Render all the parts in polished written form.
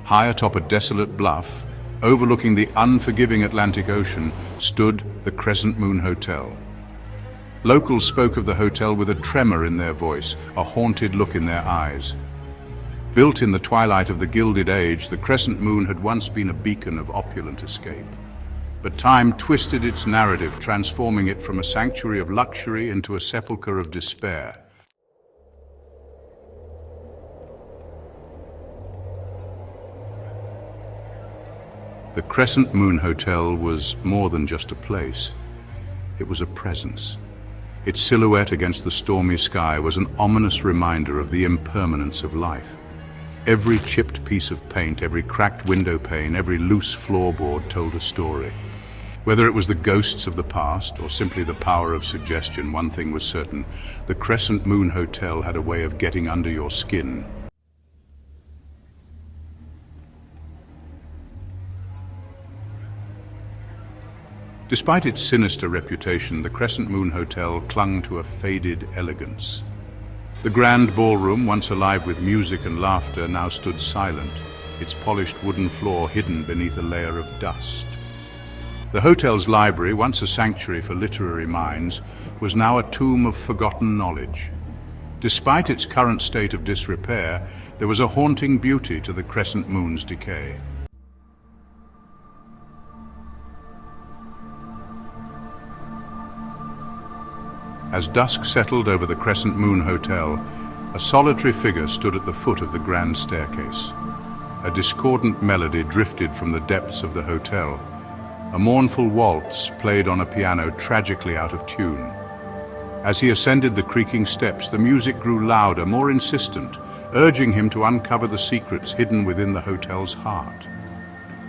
High atop a desolate bluff, overlooking the unforgiving Atlantic Ocean, stood the Crescent Moon Hotel. Locals spoke of the hotel with a tremor in their voice, a haunted look in their eyes. Built in the twilight of the Gilded Age, the Crescent Moon had once been a beacon of opulent escape. But time twisted its narrative, transforming it from a sanctuary of luxury into a sepulchre of despair. The Crescent Moon Hotel was more than just a place. It was a presence. Its silhouette against the stormy sky was an ominous reminder of the impermanence of life. Every chipped piece of paint, every cracked window pane, every loose floorboard told a story. Whether it was the ghosts of the past or simply the power of suggestion, one thing was certain: the Crescent Moon Hotel had a way of getting under your skin. Despite its sinister reputation, the Crescent Moon Hotel clung to a faded elegance. The grand ballroom, once alive with music and laughter, now stood silent, its polished wooden floor hidden beneath a layer of dust. The hotel's library, once a sanctuary for literary minds, was now a tomb of forgotten knowledge. Despite its current state of disrepair, there was a haunting beauty to the Crescent Moon's decay. As dusk settled over the Crescent Moon Hotel, a solitary figure stood at the foot of the grand staircase. A discordant melody drifted from the depths of the hotel. A mournful waltz played on a piano tragically out of tune. As he ascended the creaking steps, the music grew louder, more insistent, urging him to uncover the secrets hidden within the hotel's heart.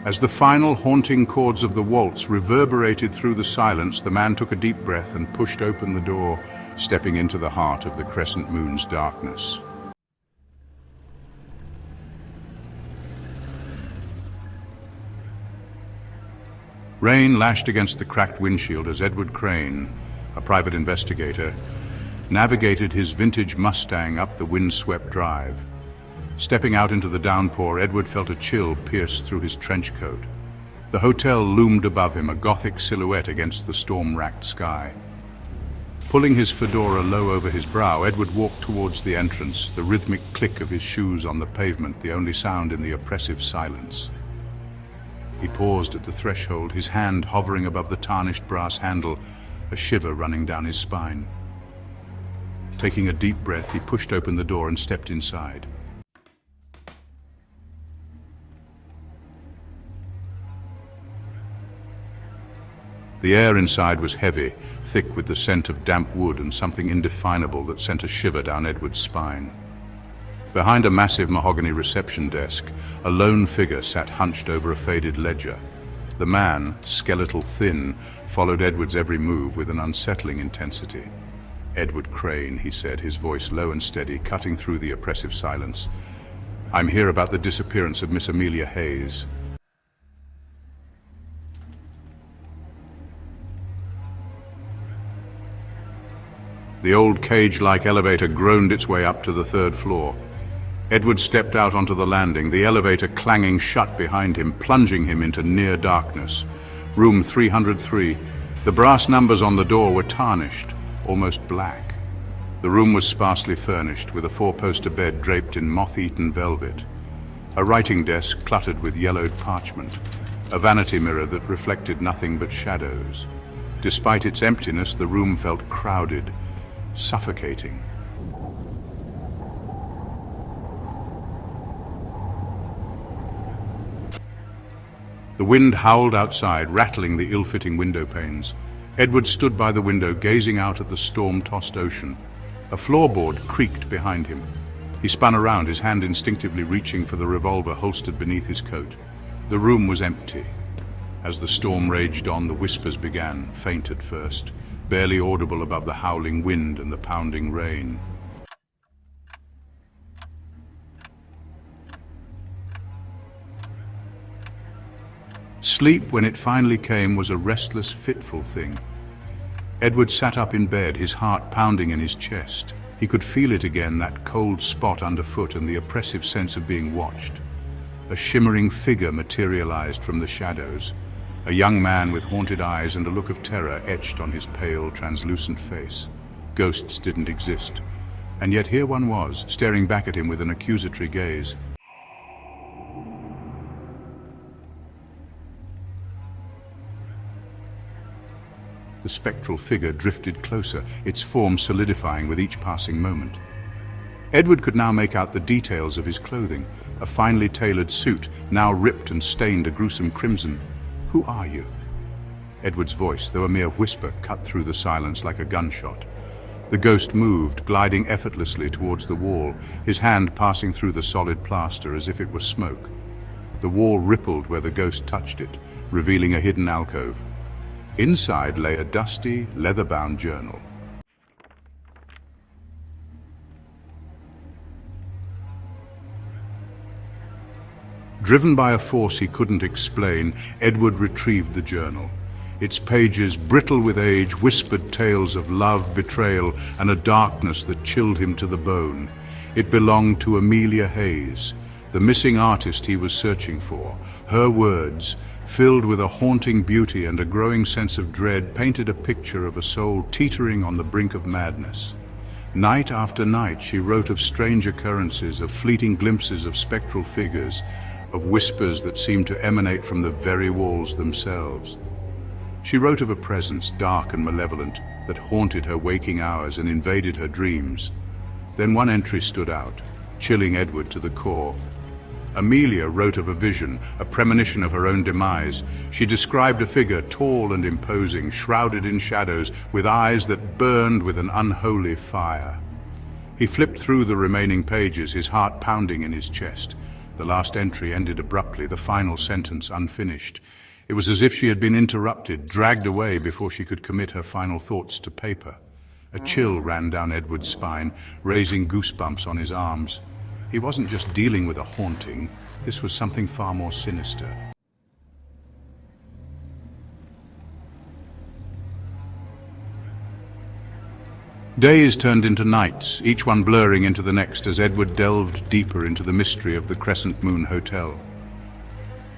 As the final haunting chords of the waltz reverberated through the silence, the man took a deep breath and pushed open the door, stepping into the heart of the Crescent Moon's darkness. Rain lashed against the cracked windshield as Edward Crane, a private investigator, navigated his vintage Mustang up the windswept drive. Stepping out into the downpour, Edward felt a chill pierce through his trench coat. The hotel loomed above him, a gothic silhouette against the storm-racked sky. Pulling his fedora low over his brow, Edward walked towards the entrance, the rhythmic click of his shoes on the pavement the only sound in the oppressive silence. He paused at the threshold, his hand hovering above the tarnished brass handle, a shiver running down his spine. Taking a deep breath, he pushed open the door and stepped inside. The air inside was heavy, thick with the scent of damp wood and something indefinable that sent a shiver down Edward's spine. Behind a massive mahogany reception desk, a lone figure sat hunched over a faded ledger. The man, skeletal thin, followed Edward's every move with an unsettling intensity. "Edward Crane," he said, his voice low and steady, cutting through the oppressive silence. "I'm here about the disappearance of Miss Amelia Hayes." The old cage-like elevator groaned its way up to the third floor. Edward stepped out onto the landing, the elevator clanging shut behind him, plunging him into near darkness. Room 303. The brass numbers on the door were tarnished, almost black. The room was sparsely furnished, with a four-poster bed draped in moth-eaten velvet. A writing desk cluttered with yellowed parchment. A vanity mirror that reflected nothing but shadows. Despite its emptiness, the room felt crowded, suffocating. The wind howled outside, rattling the ill-fitting window panes. Edward stood by the window, gazing out at the storm-tossed ocean. A floorboard creaked behind him. He spun around, his hand instinctively reaching for the revolver holstered beneath his coat. The room was empty. As the storm raged on, the whispers began, faint at first, barely audible above the howling wind and the pounding rain. Sleep, when it finally came, was a restless, fitful thing. Edward sat up in bed, his heart pounding in his chest. He could feel it again, that cold spot underfoot and the oppressive sense of being watched. A shimmering figure materialized from the shadows. A young man with haunted eyes and a look of terror etched on his pale, translucent face. Ghosts didn't exist. And yet here one was, staring back at him with an accusatory gaze. The spectral figure drifted closer, its form solidifying with each passing moment. Edward could now make out the details of his clothing, a finely tailored suit, now ripped and stained a gruesome crimson. "Who are you?" Edward's voice, though a mere whisper, cut through the silence like a gunshot. The ghost moved, gliding effortlessly towards the wall, his hand passing through the solid plaster as if it were smoke. The wall rippled where the ghost touched it, revealing a hidden alcove. Inside lay a dusty, leather-bound journal. Driven by a force he couldn't explain, Edward retrieved the journal. Its pages, brittle with age, whispered tales of love, betrayal, and a darkness that chilled him to the bone. It belonged to Amelia Hayes, the missing artist he was searching for. Her words, filled with a haunting beauty and a growing sense of dread, painted a picture of a soul teetering on the brink of madness. Night after night she wrote of strange occurrences, of fleeting glimpses of spectral figures, of whispers that seemed to emanate from the very walls themselves. She wrote of a presence, dark and malevolent, that haunted her waking hours and invaded her dreams. Then one entry stood out, chilling Edward to the core. Amelia wrote of a vision, a premonition of her own demise. She described a figure tall and imposing, shrouded in shadows, with eyes that burned with an unholy fire. He flipped through the remaining pages, his heart pounding in his chest. The last entry ended abruptly, the final sentence unfinished. It was as if she had been interrupted, dragged away before she could commit her final thoughts to paper. A chill ran down Edward's spine, raising goosebumps on his arms. He wasn't just dealing with a haunting, this was something far more sinister. Days turned into nights, each one blurring into the next as Edward delved deeper into the mystery of the Crescent Moon Hotel.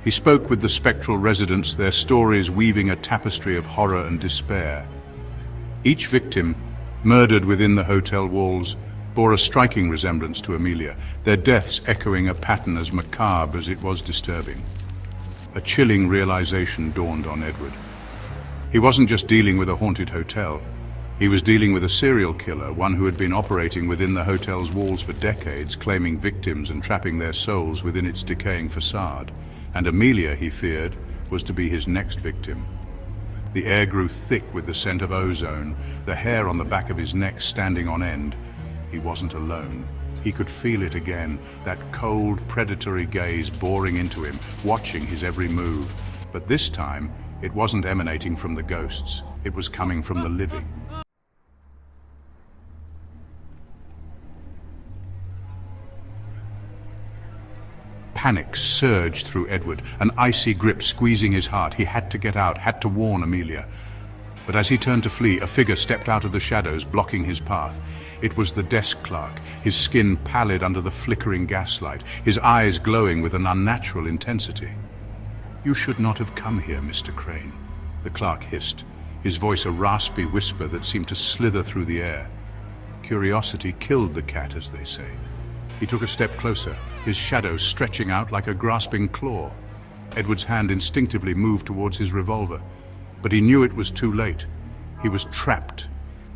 He spoke with the spectral residents, their stories weaving a tapestry of horror and despair. Each victim, murdered within the hotel walls, bore a striking resemblance to Amelia, their deaths echoing a pattern as macabre as it was disturbing. A chilling realization dawned on Edward. He wasn't just dealing with a haunted hotel. He was dealing with a serial killer, one who had been operating within the hotel's walls for decades, claiming victims and trapping their souls within its decaying facade. And Amelia, he feared, was to be his next victim. The air grew thick with the scent of ozone, the hair on the back of his neck standing on end. He wasn't alone. He could feel it again, that cold, predatory gaze boring into him, watching his every move. But this time, it wasn't emanating from the ghosts. It was coming from the living. Panic surged through Edward, an icy grip squeezing his heart. He had to get out, had to warn Amelia. But as he turned to flee, a figure stepped out of the shadows, blocking his path. It was the desk clerk, his skin pallid under the flickering gaslight, his eyes glowing with an unnatural intensity. "You should not have come here, Mr. Crane," the clerk hissed, his voice a raspy whisper that seemed to slither through the air. Curiosity killed the cat, as they say. He took a step closer, his shadow stretching out like a grasping claw. Edward's hand instinctively moved towards his revolver, but he knew it was too late. He was trapped,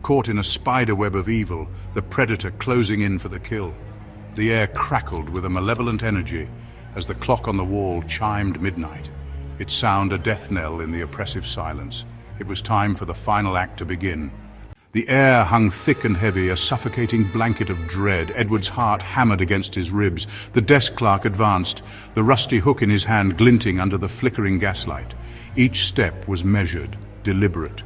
caught in a spider web of evil, the predator closing in for the kill. The air crackled with a malevolent energy as the clock on the wall chimed midnight, its sound a death knell in the oppressive silence. It was time for the final act to begin. The air hung thick and heavy, a suffocating blanket of dread. Edward's heart hammered against his ribs. The desk clerk advanced, the rusty hook in his hand glinting under the flickering gaslight. Each step was measured, deliberate.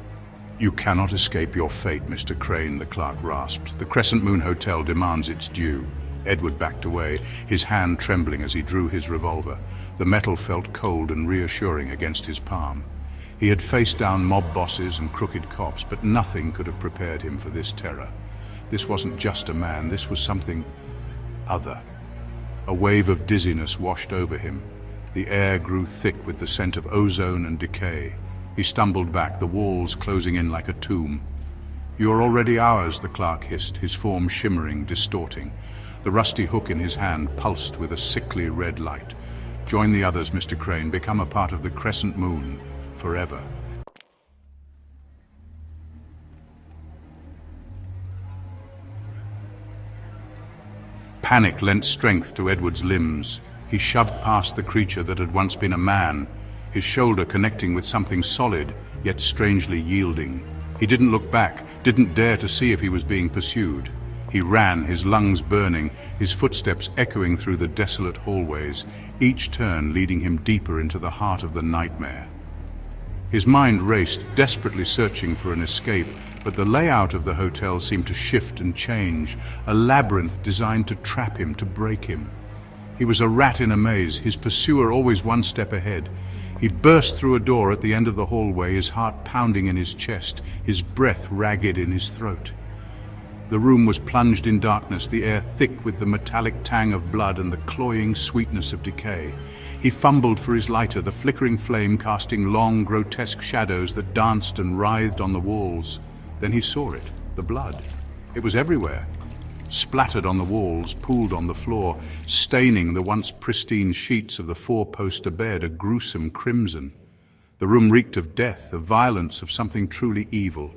"You cannot escape your fate, Mr. Crane," the clerk rasped. "The Crescent Moon Hotel demands its due." Edward backed away, his hand trembling as he drew his revolver. The metal felt cold and reassuring against his palm. He had faced down mob bosses and crooked cops, but nothing could have prepared him for this terror. This wasn't just a man, this was something other. A wave of dizziness washed over him. The air grew thick with the scent of ozone and decay. He stumbled back, the walls closing in like a tomb. "You are already ours," the clerk hissed, his form shimmering, distorting. The rusty hook in his hand pulsed with a sickly red light. "Join the others, Mr. Crane. Become a part of the Crescent Moon, forever." Panic lent strength to Edward's limbs. He shoved past the creature that had once been a man, his shoulder connecting with something solid, yet strangely yielding. He didn't look back, didn't dare to see if he was being pursued. He ran, his lungs burning, his footsteps echoing through the desolate hallways, each turn leading him deeper into the heart of the nightmare. His mind raced, desperately searching for an escape, but the layout of the hotel seemed to shift and change, a labyrinth designed to trap him, to break him. He was a rat in a maze, his pursuer always one step ahead. He burst through a door at the end of the hallway, his heart pounding in his chest, his breath ragged in his throat. The room was plunged in darkness, the air thick with the metallic tang of blood and the cloying sweetness of decay. He fumbled for his lighter, the flickering flame casting long, grotesque shadows that danced and writhed on the walls. Then he saw it, the blood. It was everywhere, splattered on the walls, pooled on the floor, staining the once pristine sheets of the four-poster bed a gruesome crimson. The room reeked of death, of violence, of something truly evil.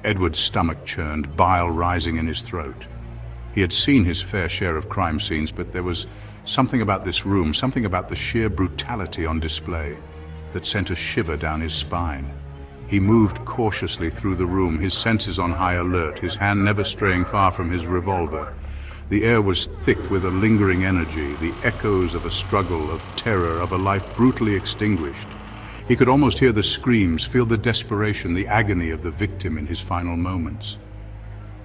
Edward's stomach churned, bile rising in his throat. He had seen his fair share of crime scenes, but there was something about this room, something about the sheer brutality on display, that sent a shiver down his spine. He moved cautiously through the room, his senses on high alert, his hand never straying far from his revolver. The air was thick with a lingering energy, the echoes of a struggle, of terror, of a life brutally extinguished. He could almost hear the screams, feel the desperation, the agony of the victim in his final moments.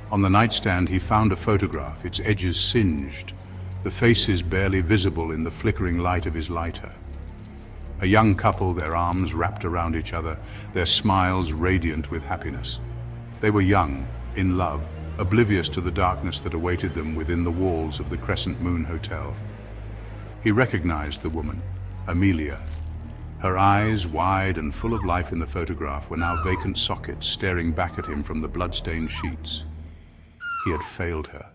On the nightstand he found a photograph, its edges singed, the faces barely visible in the flickering light of his lighter. A young couple, their arms wrapped around each other, their smiles radiant with happiness. They were young, in love, oblivious to the darkness that awaited them within the walls of the Crescent Moon Hotel. He recognized the woman, Amelia. Her eyes, wide and full of life in the photograph, were now vacant sockets staring back at him from the blood-stained sheets. He had failed her.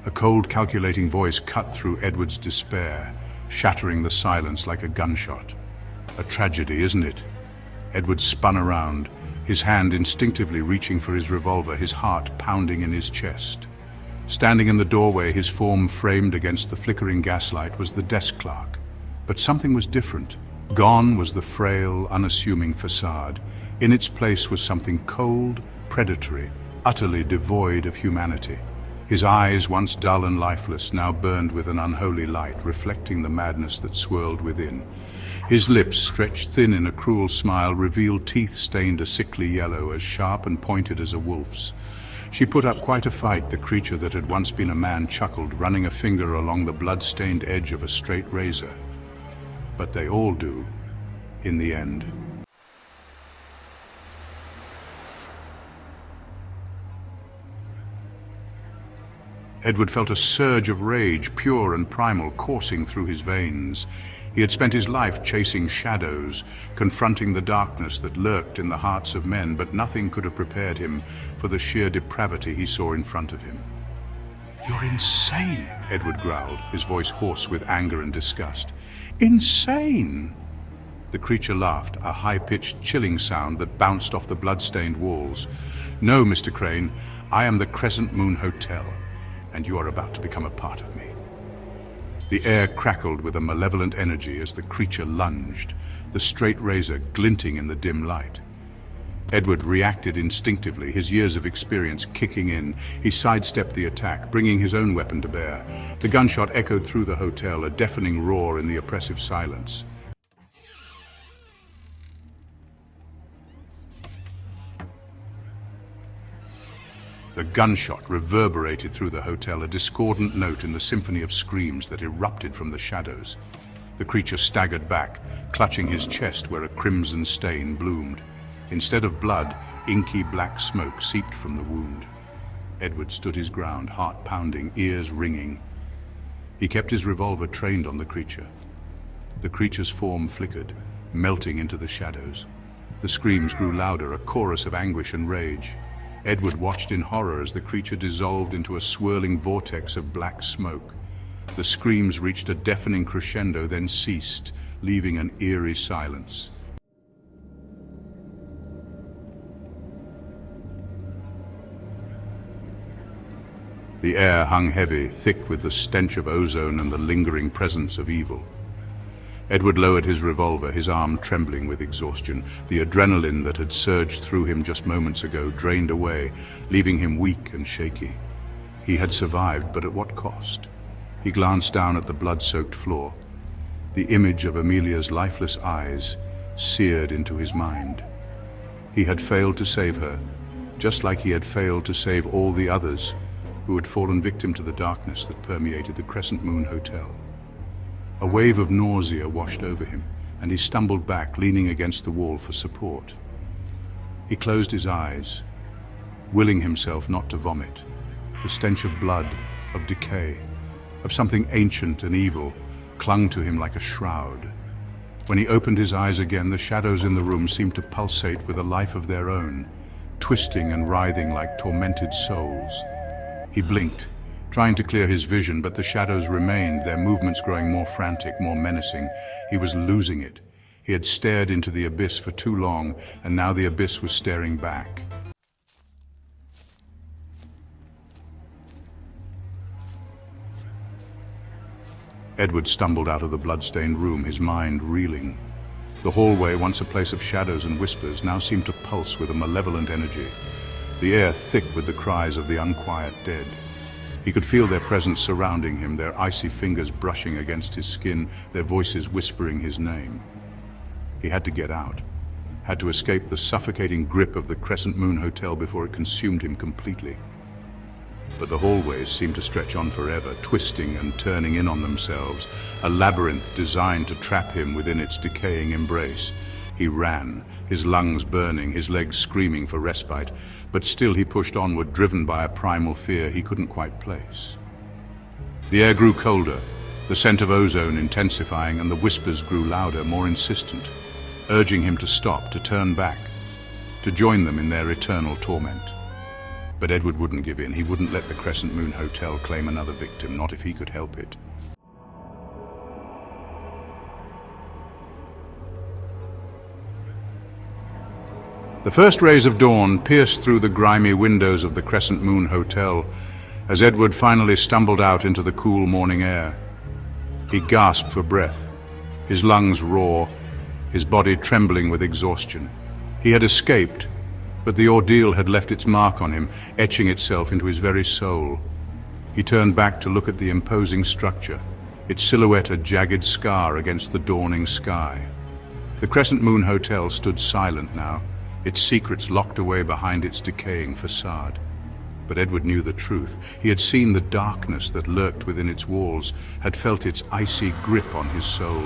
A cold, calculating voice cut through Edward's despair, shattering the silence like a gunshot. "A tragedy, isn't it?" Edward spun around, his hand instinctively reaching for his revolver, his heart pounding in his chest. Standing in the doorway, his form framed against the flickering gaslight, was the desk clerk. But something was different. Gone was the frail, unassuming facade. In its place was something cold, predatory, utterly devoid of humanity. His eyes, once dull and lifeless, now burned with an unholy light, reflecting the madness that swirled within. His lips, stretched thin in a cruel smile, revealed teeth stained a sickly yellow, as sharp and pointed as a wolf's. She put up quite a fight, the creature that had once been a man chuckled, running a finger along the blood-stained edge of a straight razor. But they all do, in the end. Edward felt a surge of rage, pure and primal, coursing through his veins. He had spent his life chasing shadows, confronting the darkness that lurked in the hearts of men, but nothing could have prepared him for the sheer depravity he saw in front of him. "You're insane," Edward growled, his voice hoarse with anger and disgust. "Insane!" The creature laughed, a high-pitched, chilling sound that bounced off the blood-stained walls. "No, Mr. Crane, I am the Crescent Moon Hotel, and you are about to become a part of me." The air crackled with a malevolent energy as the creature lunged, the straight razor glinting in the dim light. Edward reacted instinctively, his years of experience kicking in. He sidestepped the attack, bringing his own weapon to bear. The gunshot echoed through the hotel, a deafening roar in the oppressive silence. The gunshot reverberated through the hotel, a discordant note in the symphony of screams that erupted from the shadows. The creature staggered back, clutching his chest where a crimson stain bloomed. Instead of blood, inky black smoke seeped from the wound. Edward stood his ground, heart pounding, ears ringing. He kept his revolver trained on the creature. The creature's form flickered, melting into the shadows. The screams grew louder, a chorus of anguish and rage. Edward watched in horror as the creature dissolved into a swirling vortex of black smoke. The screams reached a deafening crescendo, then ceased, leaving an eerie silence. The air hung heavy, thick with the stench of ozone and the lingering presence of evil. Edward lowered his revolver, his arm trembling with exhaustion. The adrenaline that had surged through him just moments ago drained away, leaving him weak and shaky. He had survived, but at what cost? He glanced down at the blood-soaked floor. The image of Amelia's lifeless eyes seared into his mind. He had failed to save her, just like he had failed to save all the others who had fallen victim to the darkness that permeated the Crescent Moon Hotel. A wave of nausea washed over him, and he stumbled back, leaning against the wall for support. He closed his eyes, willing himself not to vomit. The stench of blood, of decay, of something ancient and evil clung to him like a shroud. When he opened his eyes again, the shadows in the room seemed to pulsate with a life of their own, twisting and writhing like tormented souls. He blinked, trying to clear his vision, but the shadows remained, their movements growing more frantic, more menacing. He was losing it. He had stared into the abyss for too long, and now the abyss was staring back. Edward stumbled out of the blood-stained room, his mind reeling. The hallway, once a place of shadows and whispers, now seemed to pulse with a malevolent energy, the air thick with the cries of the unquiet dead. He could feel their presence surrounding him, their icy fingers brushing against his skin, their voices whispering his name. He had to get out, had to escape the suffocating grip of the Crescent Moon Hotel before it consumed him completely. But the hallways seemed to stretch on forever, twisting and turning in on themselves, a labyrinth designed to trap him within its decaying embrace. He ran, his lungs burning, his legs screaming for respite, but still he pushed onward, driven by a primal fear he couldn't quite place. The air grew colder, the scent of ozone intensifying, and the whispers grew louder, more insistent, urging him to stop, to turn back, to join them in their eternal torment. But Edward wouldn't give in. He wouldn't let the Crescent Moon Hotel claim another victim, not if he could help it. The first rays of dawn pierced through the grimy windows of the Crescent Moon Hotel as Edward finally stumbled out into the cool morning air. He gasped for breath, his lungs raw, his body trembling with exhaustion. He had escaped, but the ordeal had left its mark on him, etching itself into his very soul. He turned back to look at the imposing structure, its silhouette a jagged scar against the dawning sky. The Crescent Moon Hotel stood silent now, its secrets locked away behind its decaying facade. But Edward knew the truth. He had seen the darkness that lurked within its walls, had felt its icy grip on his soul.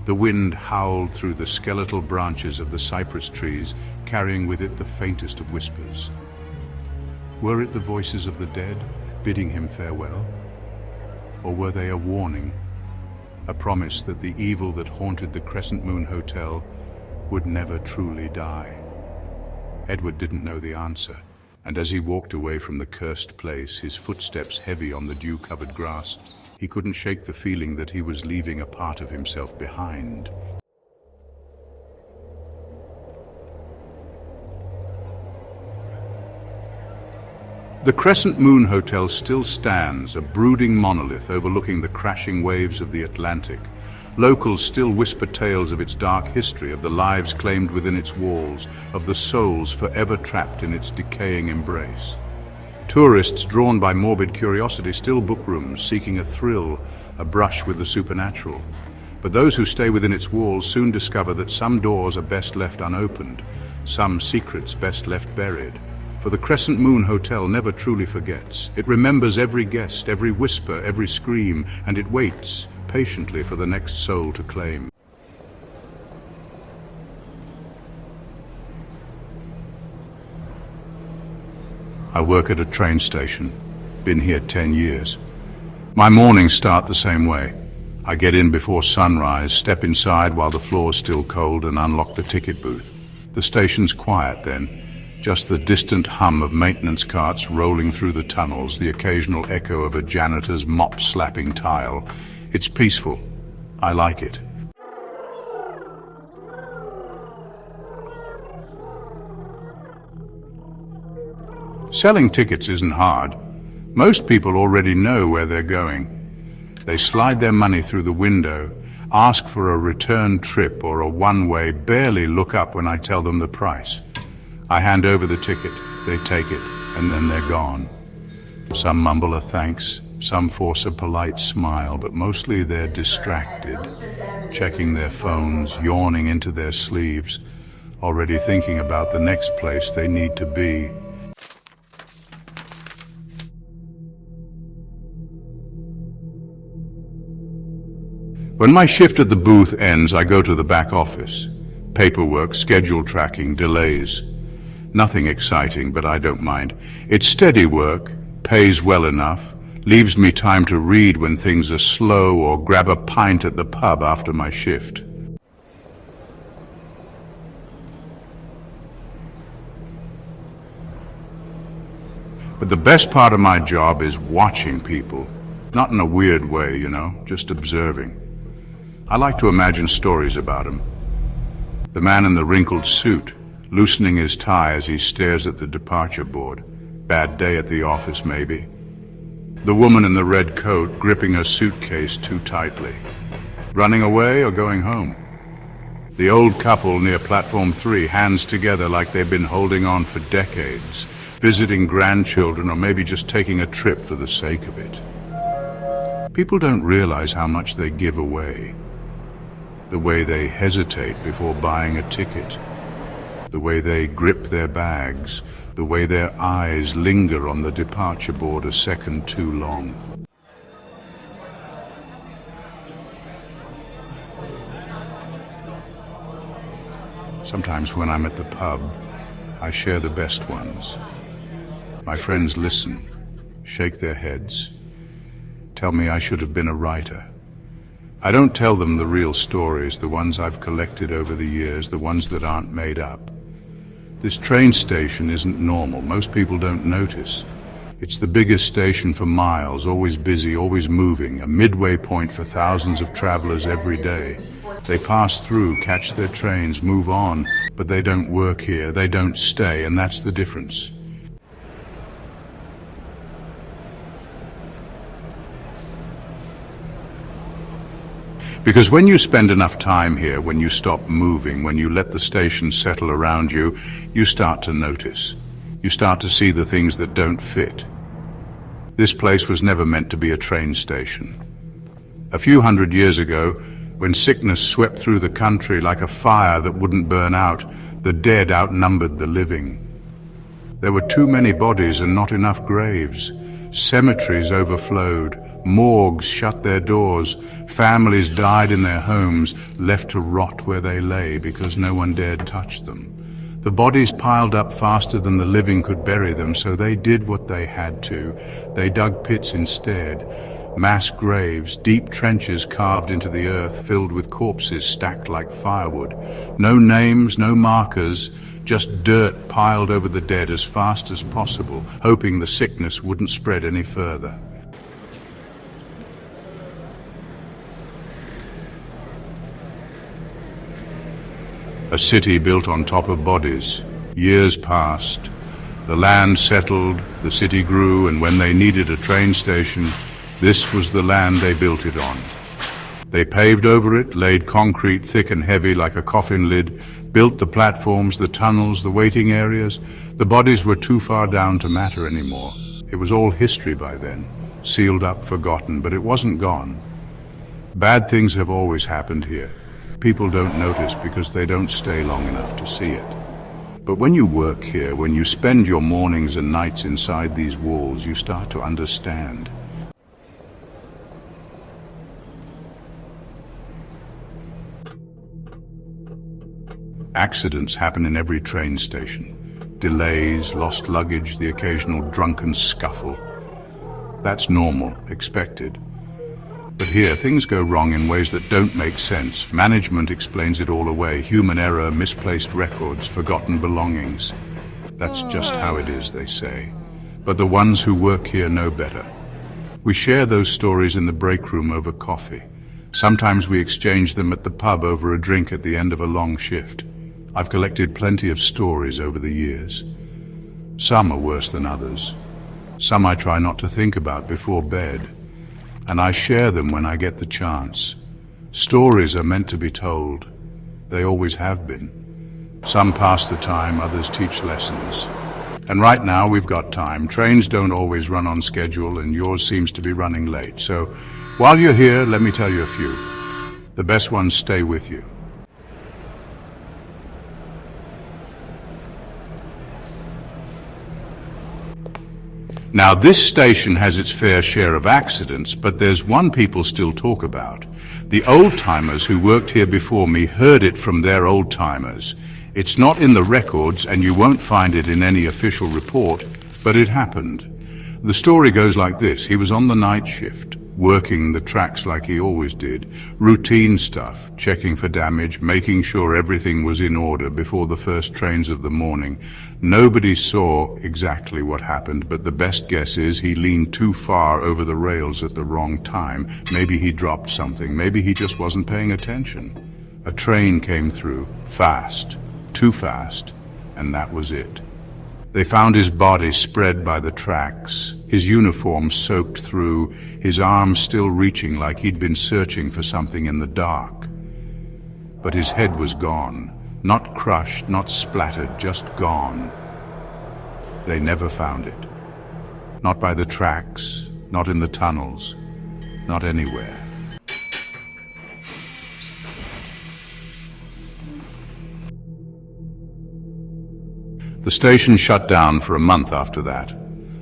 The wind howled through the skeletal branches of the cypress trees, carrying with it the faintest of whispers. Were it the voices of the dead, bidding him farewell? Or were they a warning, a promise that the evil that haunted the Crescent Moon Hotel would never truly die? Edward didn't know the answer, and as he walked away from the cursed place, his footsteps heavy on the dew-covered grass, he couldn't shake the feeling that he was leaving a part of himself behind. The Crescent Moon Hotel still stands, a brooding monolith overlooking the crashing waves of the Atlantic. Locals still whisper tales of its dark history, of the lives claimed within its walls, of the souls forever trapped in its decaying embrace. Tourists, drawn by morbid curiosity, still book rooms, seeking a thrill, a brush with the supernatural. But those who stay within its walls soon discover that some doors are best left unopened, some secrets best left buried. For the Crescent Moon Hotel never truly forgets. It remembers every guest, every whisper, every scream, and it waits, patiently for the next soul to claim. I work at a train station. Been here 10 years. My mornings start the same way. I get in before sunrise, step inside while the floor's still cold, and unlock the ticket booth. The station's quiet then. Just the distant hum of maintenance carts rolling through the tunnels, the occasional echo of a janitor's mop slapping tile. It's peaceful. I like it. Selling tickets isn't hard. Most people already know where they're going. They slide their money through the window, ask for a return trip or a one-way, barely look up when I tell them the price. I hand over the ticket, they take it, and then they're gone. Some mumble a thanks, some force a polite smile, but mostly they're distracted, checking their phones, yawning into their sleeves, already thinking about the next place they need to be. When my shift at the booth ends, I go to the back office. Paperwork, schedule tracking, delays. Nothing exciting, but I don't mind. It's steady work, pays well enough, leaves me time to read when things are slow or grab a pint at the pub after my shift. But the best part of my job is watching people. Not in a weird way, you know, just observing. I like to imagine stories about him. The man in the wrinkled suit, loosening his tie as he stares at the departure board. Bad day at the office, maybe. The woman in the red coat, gripping her suitcase too tightly. Running away or going home? The old couple near platform 3, hands together like they've been holding on for decades, visiting grandchildren or maybe just taking a trip for the sake of it. People don't realize how much they give away. The way they hesitate before buying a ticket, the way they grip their bags, the way their eyes linger on the departure board a second too long. Sometimes when I'm at the pub, I share the best ones. My friends listen, shake their heads, tell me I should have been a writer. I don't tell them the real stories, the ones I've collected over the years, the ones that aren't made up. This train station isn't normal. Most people don't notice. It's the biggest station for miles, always busy, always moving, a midway point for thousands of travelers every day. They pass through, catch their trains, move on, but they don't work here, they don't stay, and that's the difference. Because when you spend enough time here, when you stop moving, when you let the station settle around you, you start to notice. You start to see the things that don't fit. This place was never meant to be a train station. A few hundred years ago, when sickness swept through the country like a fire that wouldn't burn out, the dead outnumbered the living. There were too many bodies and not enough graves. Cemeteries overflowed. Morgues shut their doors. Families died in their homes, left to rot where they lay because no one dared touch them. The bodies piled up faster than the living could bury them, so they did what they had to. They dug pits instead. Mass graves, deep trenches carved into the earth, filled with corpses stacked like firewood. No names, no markers, just dirt piled over the dead as fast as possible, hoping the sickness wouldn't spread any further. A city built on top of bodies. Years passed. The land settled, the city grew, and when they needed a train station, this was the land they built it on. They paved over it, laid concrete thick and heavy like a coffin lid, built the platforms, the tunnels, the waiting areas. The bodies were too far down to matter anymore. It was all history by then, sealed up, forgotten, but it wasn't gone. Bad things have always happened here. People don't notice because they don't stay long enough to see it. But when you work here, when you spend your mornings and nights inside these walls, you start to understand. Accidents happen in every train station. Delays, lost luggage, the occasional drunken scuffle. That's normal, expected. But here, things go wrong in ways that don't make sense. Management explains it all away. Human error, misplaced records, forgotten belongings. That's just how it is, they say. But the ones who work here know better. We share those stories in the break room over coffee. Sometimes we exchange them at the pub over a drink at the end of a long shift. I've collected plenty of stories over the years. Some are worse than others. Some I try not to think about before bed. And I share them when I get the chance. Stories are meant to be told. They always have been. Some pass the time, others teach lessons. And right now we've got time. Trains don't always run on schedule, and yours seems to be running late. So while you're here, let me tell you a few. The best ones stay with you. Now, this station has its fair share of accidents, but there's one people still talk about. The old-timers who worked here before me heard it from their old-timers. It's not in the records, and you won't find it in any official report, but it happened. The story goes like this. He was on the night shift, working the tracks like he always did. Routine stuff, checking for damage, making sure everything was in order before the first trains of the morning. Nobody saw exactly what happened, but the best guess is he leaned too far over the rails at the wrong time. Maybe he dropped something. Maybe he just wasn't paying attention. A train came through, fast, too fast, and that was it. They found his body spread by the tracks, his uniform soaked through, his arms still reaching like he'd been searching for something in the dark. But his head was gone, not crushed, not splattered, just gone. They never found it. Not by the tracks, not in the tunnels, not anywhere. The station shut down for a month after that.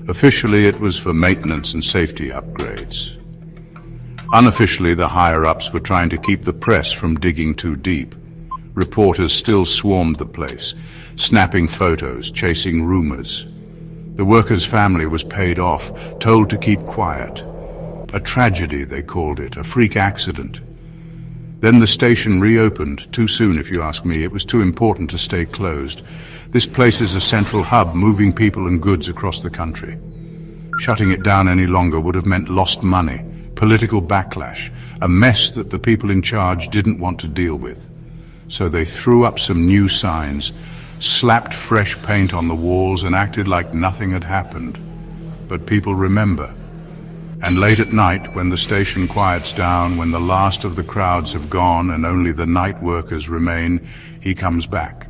Officially, it was for maintenance and safety upgrades. Unofficially, the higher-ups were trying to keep the press from digging too deep. Reporters still swarmed the place, snapping photos, chasing rumors. The worker's family was paid off, told to keep quiet. A tragedy, they called it, a freak accident. Then the station reopened, too soon if you ask me. It was too important to stay closed. This place is a central hub, moving people and goods across the country. Shutting it down any longer would have meant lost money, political backlash, a mess that the people in charge didn't want to deal with. So they threw up some new signs, slapped fresh paint on the walls, and acted like nothing had happened. But people remember. And late at night, when the station quiets down, when the last of the crowds have gone and only the night workers remain, he comes back.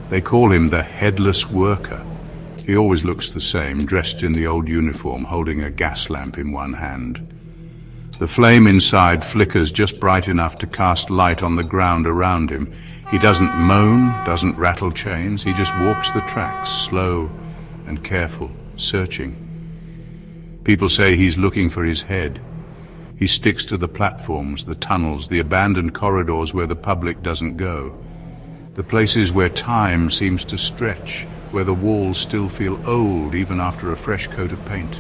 They call him the Headless Worker. He always looks the same, dressed in the old uniform, holding a gas lamp in one hand. The flame inside flickers just bright enough to cast light on the ground around him. He doesn't moan, doesn't rattle chains. He just walks the tracks, slow and careful, searching. People say he's looking for his head. He sticks to the platforms, the tunnels, the abandoned corridors where the public doesn't go. The places where time seems to stretch, where the walls still feel old even after a fresh coat of paint.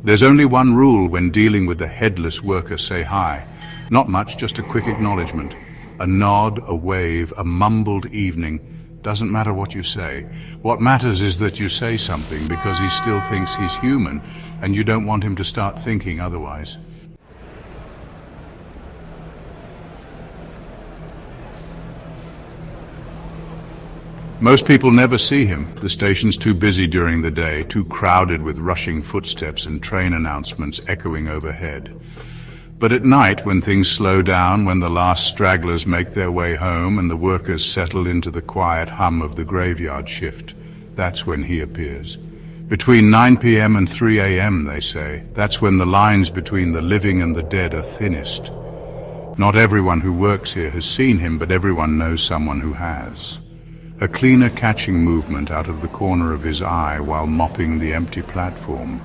There's only one rule when dealing with the headless worker. Say hi. Not much, just a quick acknowledgement. A nod, a wave, a mumbled evening. Doesn't matter what you say. What matters is that you say something because he still thinks he's human and you don't want him to start thinking otherwise. Most people never see him. The station's too busy during the day, too crowded with rushing footsteps and train announcements echoing overhead. But at night, when things slow down, when the last stragglers make their way home and the workers settle into the quiet hum of the graveyard shift, that's when he appears. Between 9 p.m. and 3 a.m., they say, that's when the lines between the living and the dead are thinnest. Not everyone who works here has seen him, but everyone knows someone who has. A cleaner catching movement out of the corner of his eye while mopping the empty platform.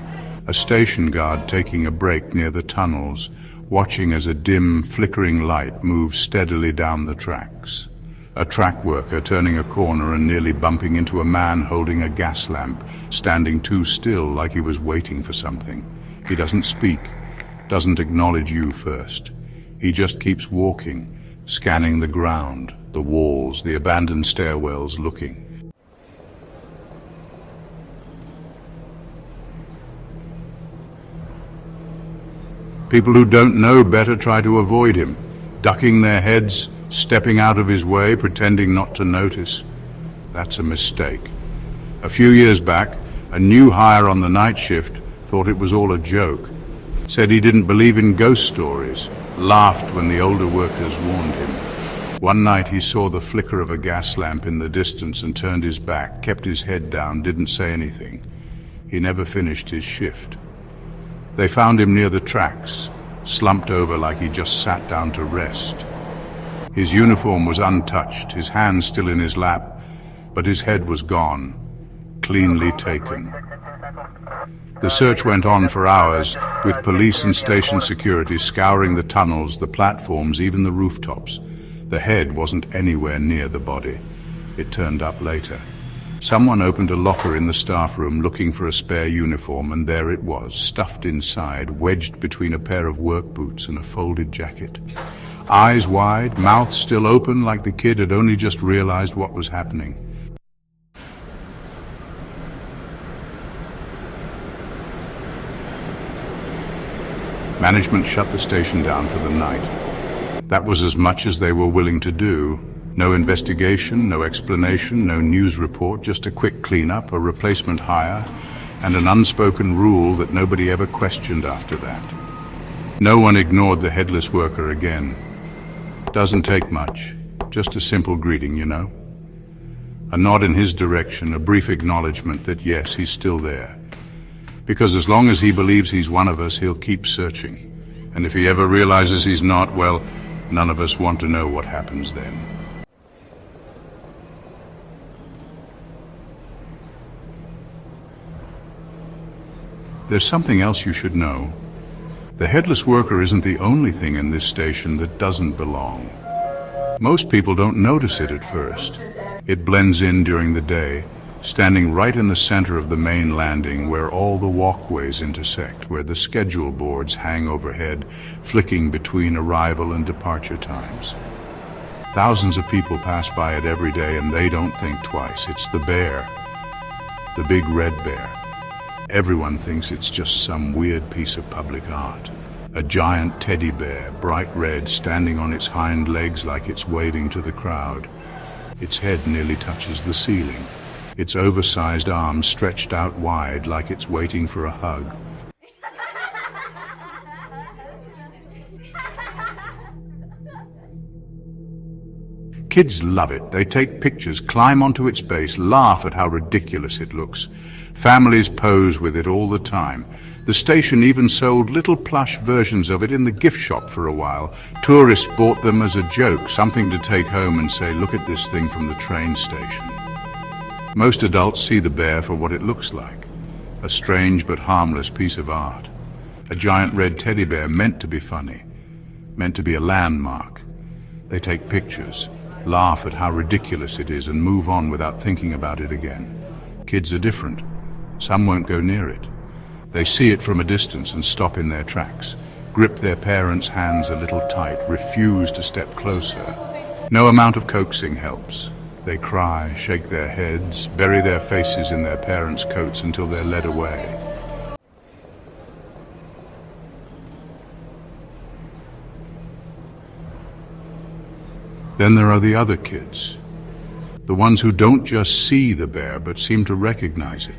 A station guard taking a break near the tunnels, watching as a dim, flickering light moves steadily down the tracks. A track worker turning a corner and nearly bumping into a man holding a gas lamp, standing too still like he was waiting for something. He doesn't speak, doesn't acknowledge you first. He just keeps walking, scanning the ground, the walls, the abandoned stairwells, looking. People who don't know better try to avoid him, ducking their heads, stepping out of his way, pretending not to notice. That's a mistake. A few years back, a new hire on the night shift thought it was all a joke, said he didn't believe in ghost stories, laughed when the older workers warned him. One night he saw the flicker of a gas lamp in the distance and turned his back, kept his head down, didn't say anything. He never finished his shift. They found him near the tracks, slumped over like he just sat down to rest. His uniform was untouched, his hands still in his lap, but his head was gone, cleanly taken. The search went on for hours, with police and station security scouring the tunnels, the platforms, even the rooftops. The head wasn't anywhere near the body. It turned up later. Someone opened a locker in the staff room looking for a spare uniform, and there it was, stuffed inside, wedged between a pair of work boots and a folded jacket. Eyes wide, mouth still open like the kid had only just realized what was happening. Management shut the station down for the night. That was as much as they were willing to do. No investigation, no explanation, no news report, just a quick cleanup, a replacement hire, and an unspoken rule that nobody ever questioned after that. No one ignored the headless worker again. Doesn't take much, just a simple greeting, you know. A nod in his direction, a brief acknowledgement that yes, he's still there. Because as long as he believes he's one of us, he'll keep searching. And if he ever realizes he's not, well, none of us want to know what happens then. There's something else you should know. The headless worker isn't the only thing in this station that doesn't belong. Most people don't notice it at first. It blends in during the day, standing right in the center of the main landing where all the walkways intersect, where the schedule boards hang overhead, flicking between arrival and departure times. Thousands of people pass by it every day and they don't think twice. It's the bear, the big red bear. Everyone thinks it's just some weird piece of public art. A giant teddy bear, bright red, standing on its hind legs like it's waving to the crowd. Its head nearly touches the ceiling. Its oversized arms stretched out wide like it's waiting for a hug. Kids love it. They take pictures, climb onto its base, laugh at how ridiculous it looks. Families pose with it all the time. The station even sold little plush versions of it in the gift shop for a while. Tourists bought them as a joke, something to take home and say, look at this thing from the train station. Most adults see the bear for what it looks like. A strange but harmless piece of art. A giant red teddy bear meant to be funny, meant to be a landmark. They take pictures, laugh at how ridiculous it is and move on without thinking about it again. Kids are different. Some won't go near it. They see it from a distance and stop in their tracks, grip their parents' hands a little tight, refuse to step closer. No amount of coaxing helps. They cry, shake their heads, bury their faces in their parents' coats until they're led away. Then there are the other kids, the ones who don't just see the bear but seem to recognize it.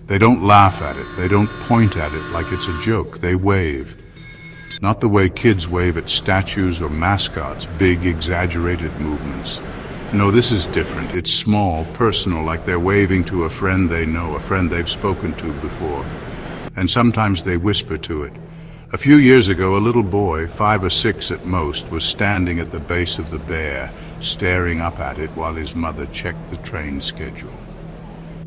They don't laugh at it, they don't point at it like it's a joke, they wave. Not the way kids wave at statues or mascots, big, exaggerated movements. No, this is different. It's small, personal, like they're waving to a friend they know, a friend they've spoken to before. And sometimes they whisper to it. A few years ago, a little boy, 5 or 6 at most, was standing at the base of the bear, staring up at it while his mother checked the train schedule.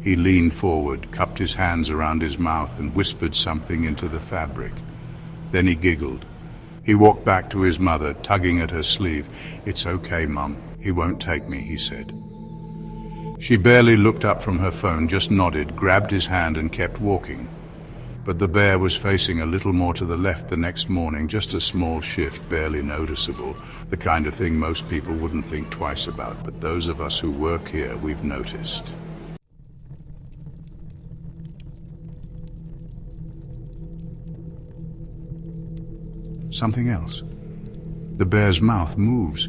He leaned forward, cupped his hands around his mouth, and whispered something into the fabric. Then he giggled. He walked back to his mother, tugging at her sleeve. "It's okay, Mum. He won't take me," he said. She barely looked up from her phone, just nodded, grabbed his hand and kept walking. But the bear was facing a little more to the left the next morning, just a small shift, barely noticeable, the kind of thing most people wouldn't think twice about, but those of us who work here, we've noticed. Something else. The bear's mouth moves.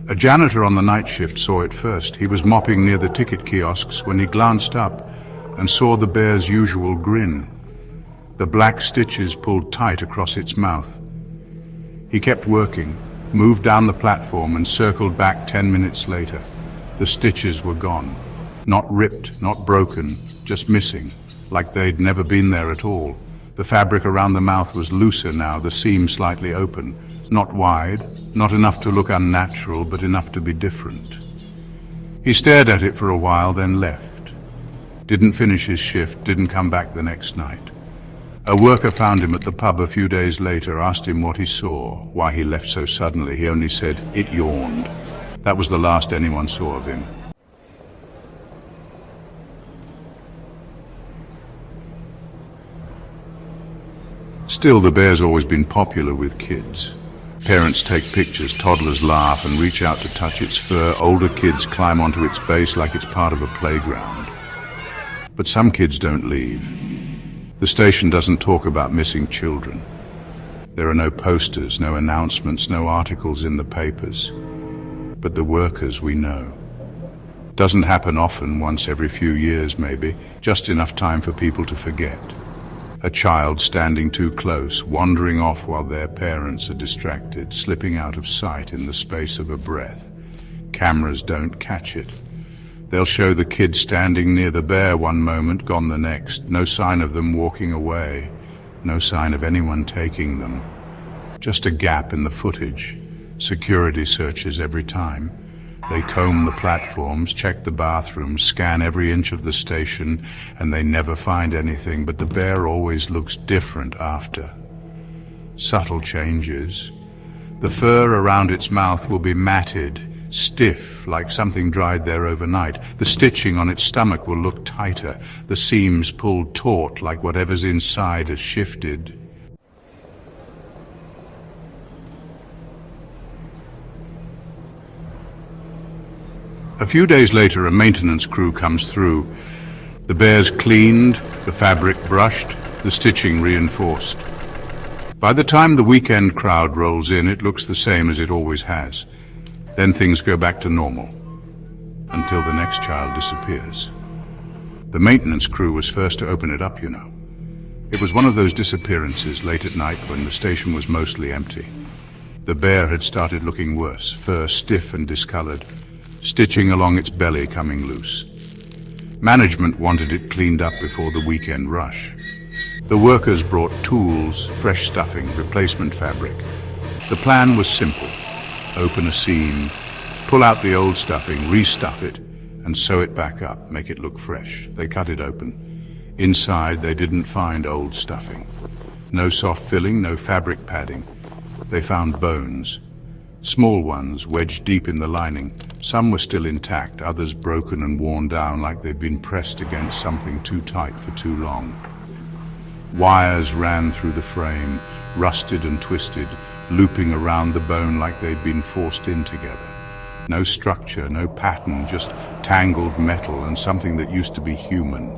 A janitor on the night shift saw it first. He was mopping near the ticket kiosks when he glanced up and saw the bear's usual grin. The black stitches pulled tight across its mouth. He kept working, moved down the platform and circled back 10 minutes later. The stitches were gone. Not ripped, not broken, just missing, like they'd never been there at all. The fabric around the mouth was looser now, the seam slightly open. Not wide, not enough to look unnatural, but enough to be different. He stared at it for a while, then left. Didn't finish his shift, didn't come back the next night. A worker found him at the pub a few days later, asked him what he saw, why he left so suddenly. He only said, "It yawned." That was the last anyone saw of him. Still, the bear's always been popular with kids. Parents take pictures, toddlers laugh and reach out to touch its fur, older kids climb onto its base like it's part of a playground. But some kids don't leave. The station doesn't talk about missing children. There are no posters, no announcements, no articles in the papers. But the workers we know. Doesn't happen often, once every few years maybe, just enough time for people to forget. A child standing too close, wandering off while their parents are distracted, slipping out of sight in the space of a breath. Cameras don't catch it. They'll show the kid standing near the bear one moment, gone the next. No sign of them walking away. No sign of anyone taking them. Just a gap in the footage. Security searches every time. They comb the platforms, check the bathrooms, scan every inch of the station, and they never find anything, but the bear always looks different after. Subtle changes. The fur around its mouth will be matted, stiff, like something dried there overnight. The stitching on its stomach will look tighter, the seams pulled taut like whatever's inside has shifted. A few days later, a maintenance crew comes through. The bear's cleaned, the fabric brushed, the stitching reinforced. By the time the weekend crowd rolls in, it looks the same as it always has. Then things go back to normal, until the next child disappears. The maintenance crew was first to open it up, you know. It was one of those disappearances late at night when the station was mostly empty. The bear had started looking worse, fur stiff and discolored, stitching along its belly coming loose. Management wanted it cleaned up before the weekend rush. The workers brought tools, fresh stuffing, replacement fabric. The plan was simple. Open a seam, pull out the old stuffing, restuff it, and sew it back up, make it look fresh. They cut it open. Inside, they didn't find old stuffing. No soft filling, no fabric padding. They found bones. Small ones wedged deep in the lining. Some were still intact, others broken and worn down like they'd been pressed against something too tight for too long. Wires ran through the frame, rusted and twisted, looping around the bone like they'd been forced in together. No structure, no pattern, just tangled metal and something that used to be human.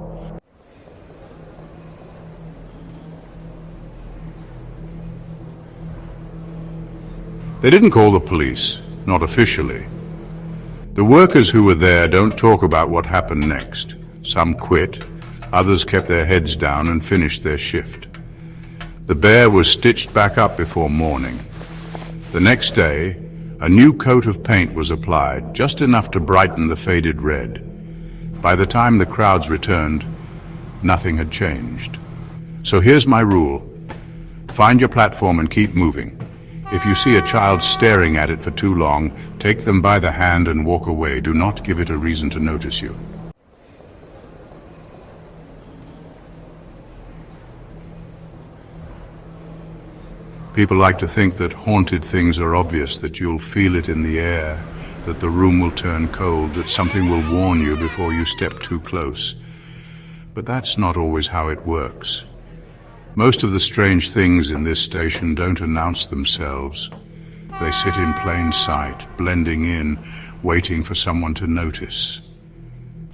They didn't call the police, not officially. The workers who were there don't talk about what happened next. Some quit, others kept their heads down and finished their shift. The bear was stitched back up before morning. The next day, a new coat of paint was applied, just enough to brighten the faded red. By the time the crowds returned, nothing had changed. So here's my rule. Find your platform and keep moving. If you see a child staring at it for too long, take them by the hand and walk away. Do not give it a reason to notice you. People like to think that haunted things are obvious, that you'll feel it in the air, that the room will turn cold, that something will warn you before you step too close. But that's not always how it works. Most of the strange things in this station don't announce themselves. They sit in plain sight, blending in, waiting for someone to notice.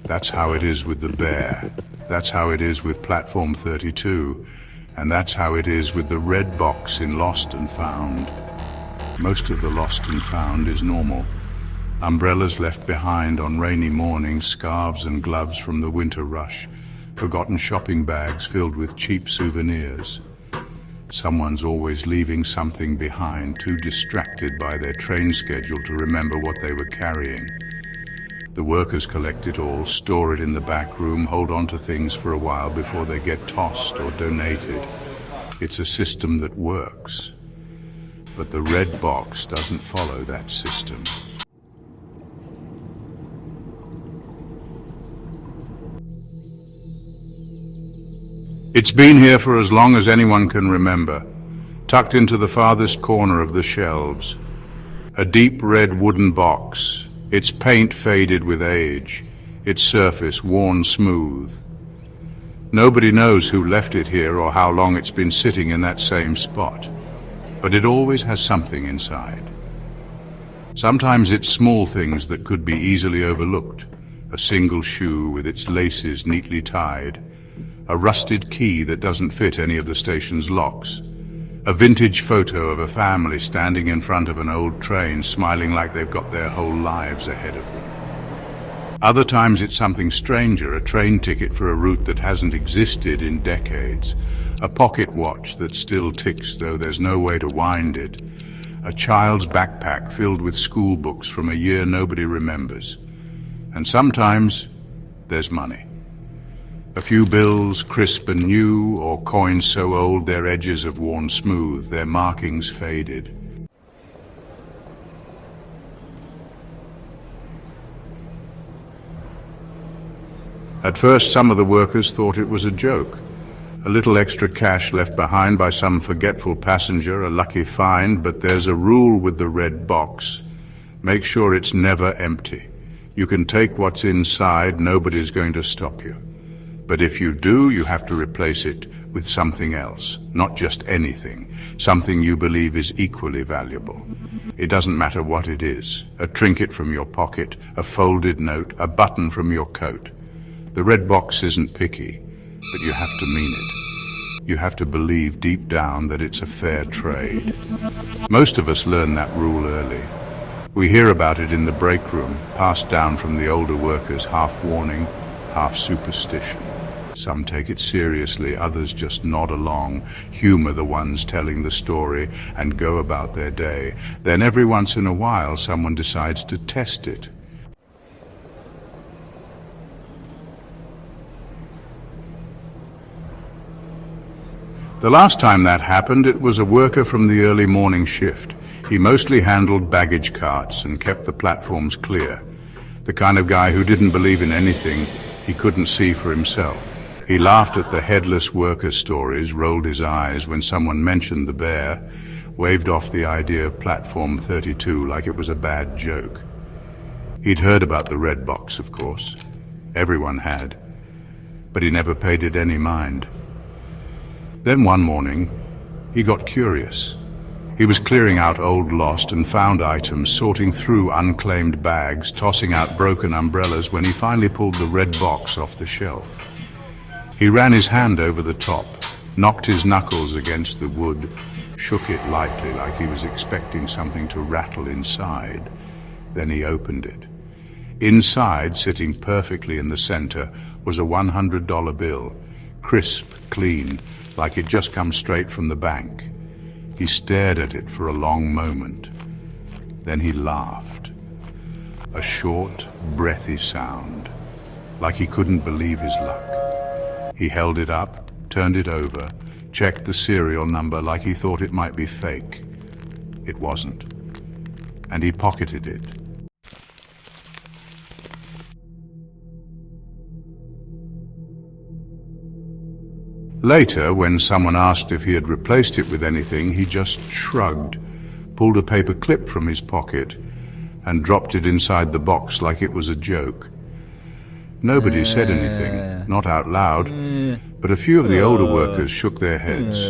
That's how it is with the bear. That's how it is with Platform 32. And that's how it is with the red box in Lost and Found. Most of the Lost and Found is normal. Umbrellas left behind on rainy mornings, scarves and gloves from the winter rush, forgotten shopping bags filled with cheap souvenirs. Someone's always leaving something behind, too distracted by their train schedule to remember what they were carrying. The workers collect it all, store it in the back room, hold on to things for a while before they get tossed or donated. It's a system that works. But the red box doesn't follow that system. It's been here for as long as anyone can remember, tucked into the farthest corner of the shelves. A deep red wooden box, its paint faded with age, its surface worn smooth. Nobody knows who left it here or how long it's been sitting in that same spot, but it always has something inside. Sometimes it's small things that could be easily overlooked. A single shoe with its laces neatly tied, a rusted key that doesn't fit any of the station's locks, a vintage photo of a family standing in front of an old train smiling like they've got their whole lives ahead of them. Other times it's something stranger, a train ticket for a route that hasn't existed in decades, a pocket watch that still ticks though there's no way to wind it, a child's backpack filled with school books from a year nobody remembers. And sometimes there's money. A few bills, crisp and new, or coins so old their edges have worn smooth, their markings faded. At first, some of the workers thought it was a joke. A little extra cash left behind by some forgetful passenger, a lucky find, but there's a rule with the red box. Make sure it's never empty. You can take what's inside, nobody's going to stop you. But if you do, you have to replace it with something else, not just anything, something you believe is equally valuable. It doesn't matter what it is, a trinket from your pocket, a folded note, a button from your coat. The red box isn't picky, but you have to mean it. You have to believe deep down that it's a fair trade. Most of us learn that rule early. We hear about it in the break room, passed down from the older workers, half warning, half superstition. Some take it seriously, others just nod along, humor the ones telling the story, and go about their day. Then every once in a while, someone decides to test it. The last time that happened, it was a worker from the early morning shift. He mostly handled baggage carts and kept the platforms clear. The kind of guy who didn't believe in anything he couldn't see for himself. He laughed at the headless worker stories, rolled his eyes when someone mentioned the bear, waved off the idea of Platform 32 like it was a bad joke. He'd heard about the red box, of course. Everyone had. But he never paid it any mind. Then one morning, he got curious. He was clearing out old lost and found items, sorting through unclaimed bags, tossing out broken umbrellas when he finally pulled the red box off the shelf. He ran his hand over the top, knocked his knuckles against the wood, shook it lightly like he was expecting something to rattle inside. Then he opened it. Inside, sitting perfectly in the center, was a $100 bill, crisp, clean, like it just come straight from the bank. He stared at it for a long moment. Then he laughed. A short, breathy sound, like he couldn't believe his luck. He held it up, turned it over, checked the serial number like he thought it might be fake. It wasn't. And he pocketed it. Later, when someone asked if he had replaced it with anything, he just shrugged, pulled a paper clip from his pocket, and dropped it inside the box like it was a joke. Nobody said anything, not out loud, but a few of the older workers shook their heads.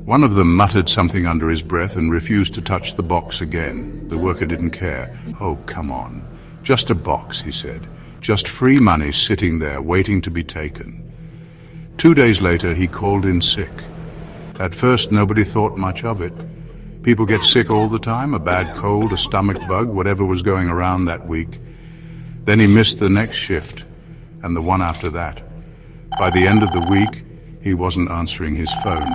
One of them muttered something under his breath and refused to touch the box again. The worker didn't care. "Oh, come on. Just a box," he said. "Just free money sitting there waiting to be taken." 2 days later, he called in sick. At first, nobody thought much of it. People get sick all the time, a bad cold, a stomach bug, whatever was going around that week. Then he missed the next shift, and the one after that. By the end of the week, he wasn't answering his phone.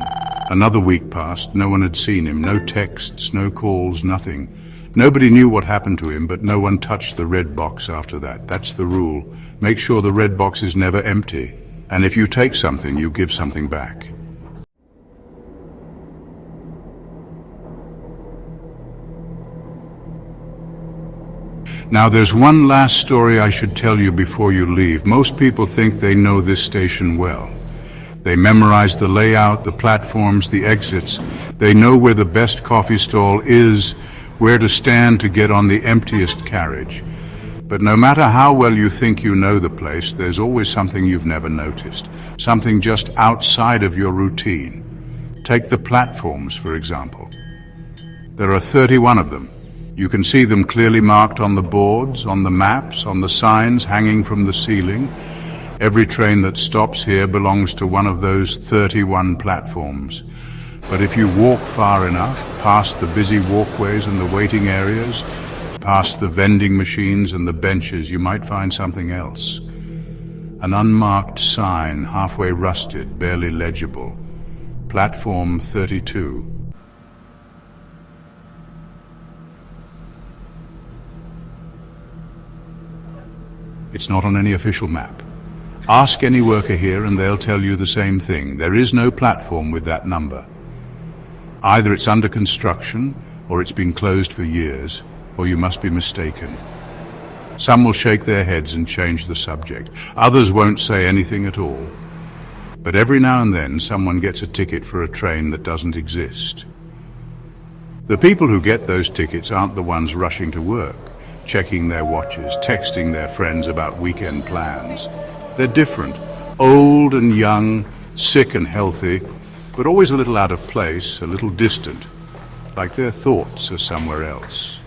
Another week passed, no one had seen him, no texts, no calls, nothing. Nobody knew what happened to him, but no one touched the red box after that. That's the rule. Make sure the red box is never empty. And if you take something, you give something back. Now there's one last story I should tell you before you leave. Most people think they know this station well. They memorize the layout, the platforms, the exits. They know where the best coffee stall is, where to stand to get on the emptiest carriage. But no matter how well you think you know the place, there's always something you've never noticed, something just outside of your routine. Take the platforms, for example. There are 31 of them. You can see them clearly marked on the boards, on the maps, on the signs hanging from the ceiling. Every train that stops here belongs to one of those 31 platforms. But if you walk far enough, past the busy walkways and the waiting areas, past the vending machines and the benches, you might find something else. An unmarked sign, halfway rusted, barely legible. Platform 32. It's not on any official map. Ask any worker here and they'll tell you the same thing. There is no platform with that number. Either it's under construction, or it's been closed for years, or you must be mistaken. Some will shake their heads and change the subject. Others won't say anything at all. But every now and then, someone gets a ticket for a train that doesn't exist. The people who get those tickets aren't the ones rushing to work, checking their watches, texting their friends about weekend plans. They're different, old and young, sick and healthy, but always a little out of place, a little distant, like their thoughts are somewhere else.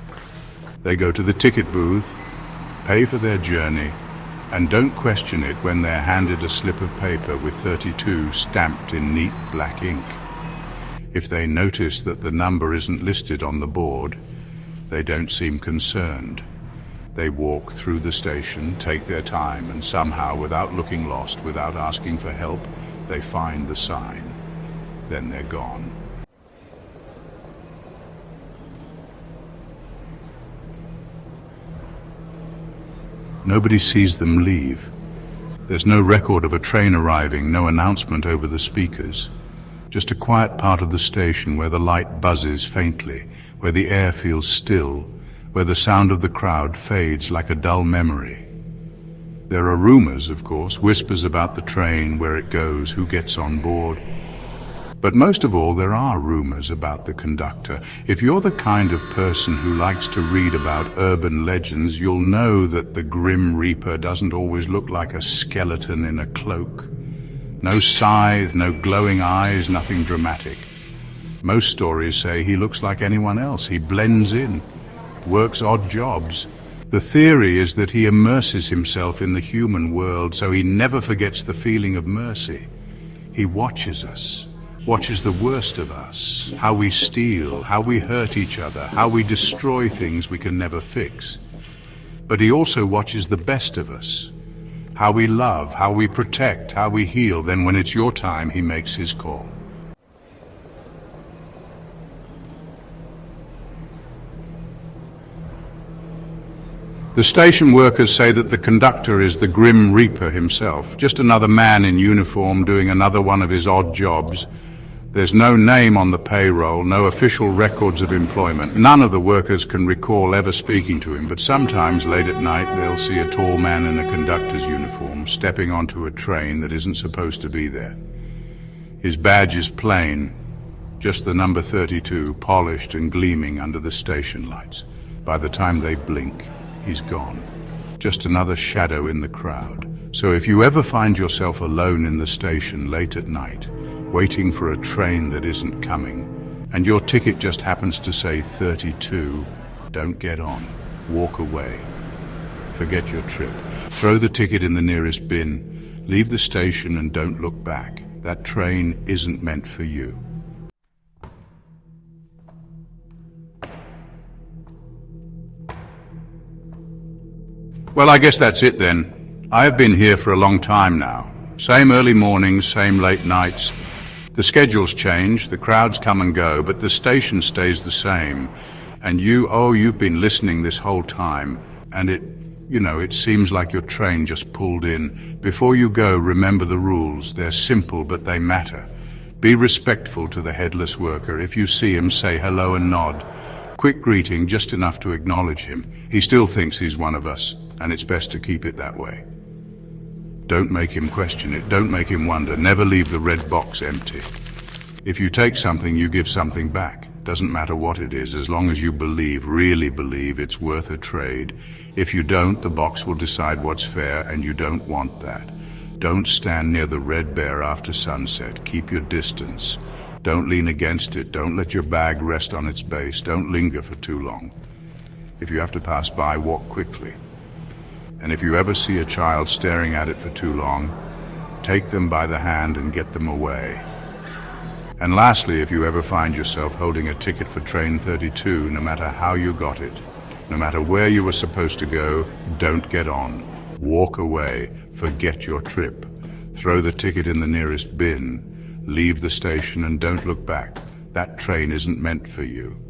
They go to the ticket booth, pay for their journey, and don't question it when they're handed a slip of paper with 32 stamped in neat black ink. If they notice that the number isn't listed on the board, they don't seem concerned. They walk through the station, take their time, and somehow, without looking lost, without asking for help, they find the sign. Then they're gone. Nobody sees them leave. There's no record of a train arriving, no announcement over the speakers. Just a quiet part of the station where the light buzzes faintly, where the air feels still, where the sound of the crowd fades like a dull memory. There are rumors, of course, whispers about the train, where it goes, who gets on board. But most of all, there are rumors about the conductor. If you're the kind of person who likes to read about urban legends, you'll know that the Grim Reaper doesn't always look like a skeleton in a cloak. No scythe, no glowing eyes, nothing dramatic. Most stories say he looks like anyone else. He blends in, works odd jobs. The theory is that he immerses himself in the human world so he never forgets the feeling of mercy. He watches us, watches the worst of us, how we steal, how we hurt each other, how we destroy things we can never fix. But he also watches the best of us, how we love, how we protect, how we heal. Then when it's your time, he makes his call. The station workers say that the conductor is the Grim Reaper himself, just another man in uniform doing another one of his odd jobs. There's no name on the payroll, no official records of employment. None of the workers can recall ever speaking to him, but sometimes late at night they'll see a tall man in a conductor's uniform stepping onto a train that isn't supposed to be there. His badge is plain, just the number 32 polished and gleaming under the station lights. By the time they blink, he's gone. Just another shadow in the crowd. So if you ever find yourself alone in the station late at night, waiting for a train that isn't coming, and your ticket just happens to say 32, don't get on. Walk away. Forget your trip. Throw the ticket in the nearest bin. Leave the station and don't look back. That train isn't meant for you. Well, I guess that's it then. I have been here for a long time now. Same early mornings, same late nights. The schedules change, the crowds come and go, but the station stays the same. And you've been listening this whole time, and it seems like your train just pulled in. Before you go, remember the rules. They're simple, but they matter. Be respectful to the headless worker. If you see him, say hello and nod. Quick greeting, just enough to acknowledge him. He still thinks he's one of us, and it's best to keep it that way. Don't make him question it. Don't make him wonder. Never leave the red box empty. If you take something, you give something back. Doesn't matter what it is, as long as you believe, really believe it's worth a trade. If you don't, the box will decide what's fair, and you don't want that. Don't stand near the red bear after sunset. Keep your distance. Don't lean against it. Don't let your bag rest on its base. Don't linger for too long. If you have to pass by, walk quickly. And if you ever see a child staring at it for too long, take them by the hand and get them away. And lastly, if you ever find yourself holding a ticket for train 32, no matter how you got it, no matter where you were supposed to go, don't get on. Walk away. Forget your trip. Throw the ticket in the nearest bin. Leave the station and don't look back. That train isn't meant for you.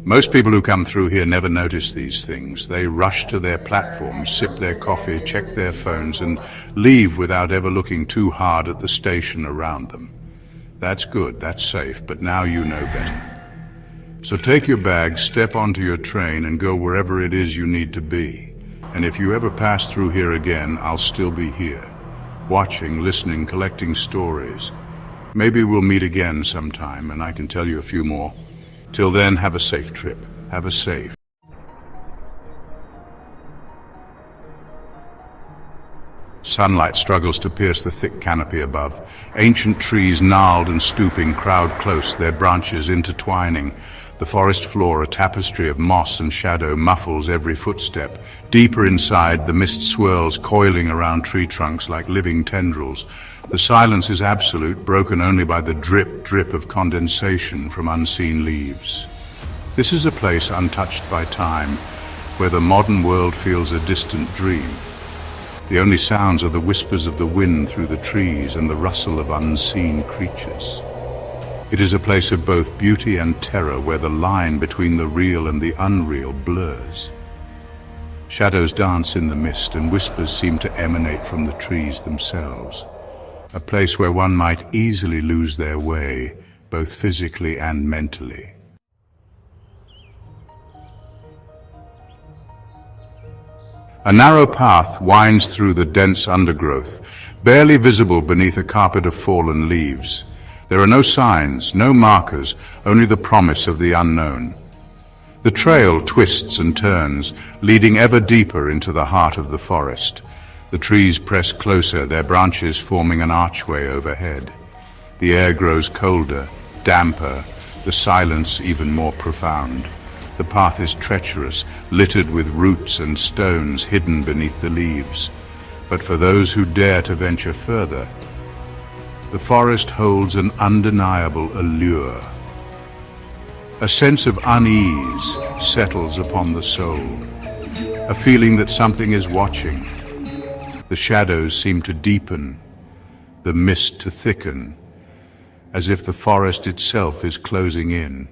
Most people who come through here never notice these things. They rush to their platforms, sip their coffee, check their phones, and leave without ever looking too hard at the station around them. That's good, that's safe, but now you know better. So take your bag, step onto your train, and go wherever it is you need to be. And if you ever pass through here again, I'll still be here, watching, listening, collecting stories. Maybe we'll meet again sometime, and I can tell you a few more. Till then, have a safe trip. Have a safe. Sunlight struggles to pierce the thick canopy above. Ancient trees, gnarled and stooping, crowd close, their branches intertwining. The forest floor, a tapestry of moss and shadow, muffles every footstep. Deeper inside, the mist swirls, coiling around tree trunks like living tendrils. The silence is absolute, broken only by the drip, drip of condensation from unseen leaves. This is a place untouched by time, where the modern world feels a distant dream. The only sounds are the whispers of the wind through the trees and the rustle of unseen creatures. It is a place of both beauty and terror, where the line between the real and the unreal blurs. Shadows dance in the mist, and whispers seem to emanate from the trees themselves. A place where one might easily lose their way, both physically and mentally. A narrow path winds through the dense undergrowth, barely visible beneath a carpet of fallen leaves. There are no signs, no markers, only the promise of the unknown. The trail twists and turns, leading ever deeper into the heart of the forest. The trees press closer, their branches forming an archway overhead. The air grows colder, damper, the silence even more profound. The path is treacherous, littered with roots and stones hidden beneath the leaves. But for those who dare to venture further, the forest holds an undeniable allure. A sense of unease settles upon the soul, a feeling that something is watching. The shadows seem to deepen, the mist to thicken, as if the forest itself is closing in.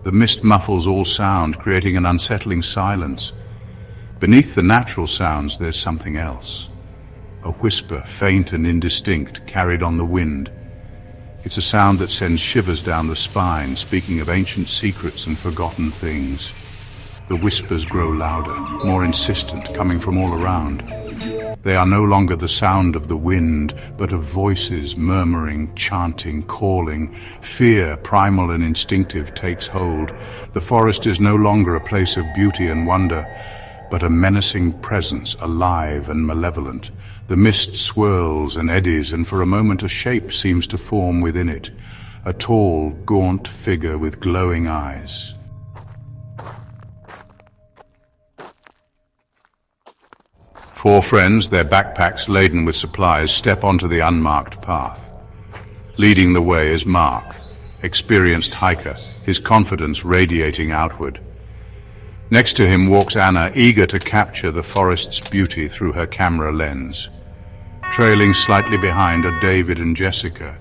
The mist muffles all sound, creating an unsettling silence. Beneath the natural sounds, there's something else. A whisper, faint and indistinct, carried on the wind. It's a sound that sends shivers down the spine, speaking of ancient secrets and forgotten things. The whispers grow louder, more insistent, coming from all around. They are no longer the sound of the wind, but of voices murmuring, chanting, calling. Fear, primal and instinctive, takes hold. The forest is no longer a place of beauty and wonder, but a menacing presence, alive and malevolent. The mist swirls and eddies, and for a moment a shape seems to form within it, a tall, gaunt figure with glowing eyes. Four friends, their backpacks laden with supplies, step onto the unmarked path. Leading the way is Mark, experienced hiker, his confidence radiating outward. Next to him walks Anna, eager to capture the forest's beauty through her camera lens. Trailing slightly behind are David and Jessica,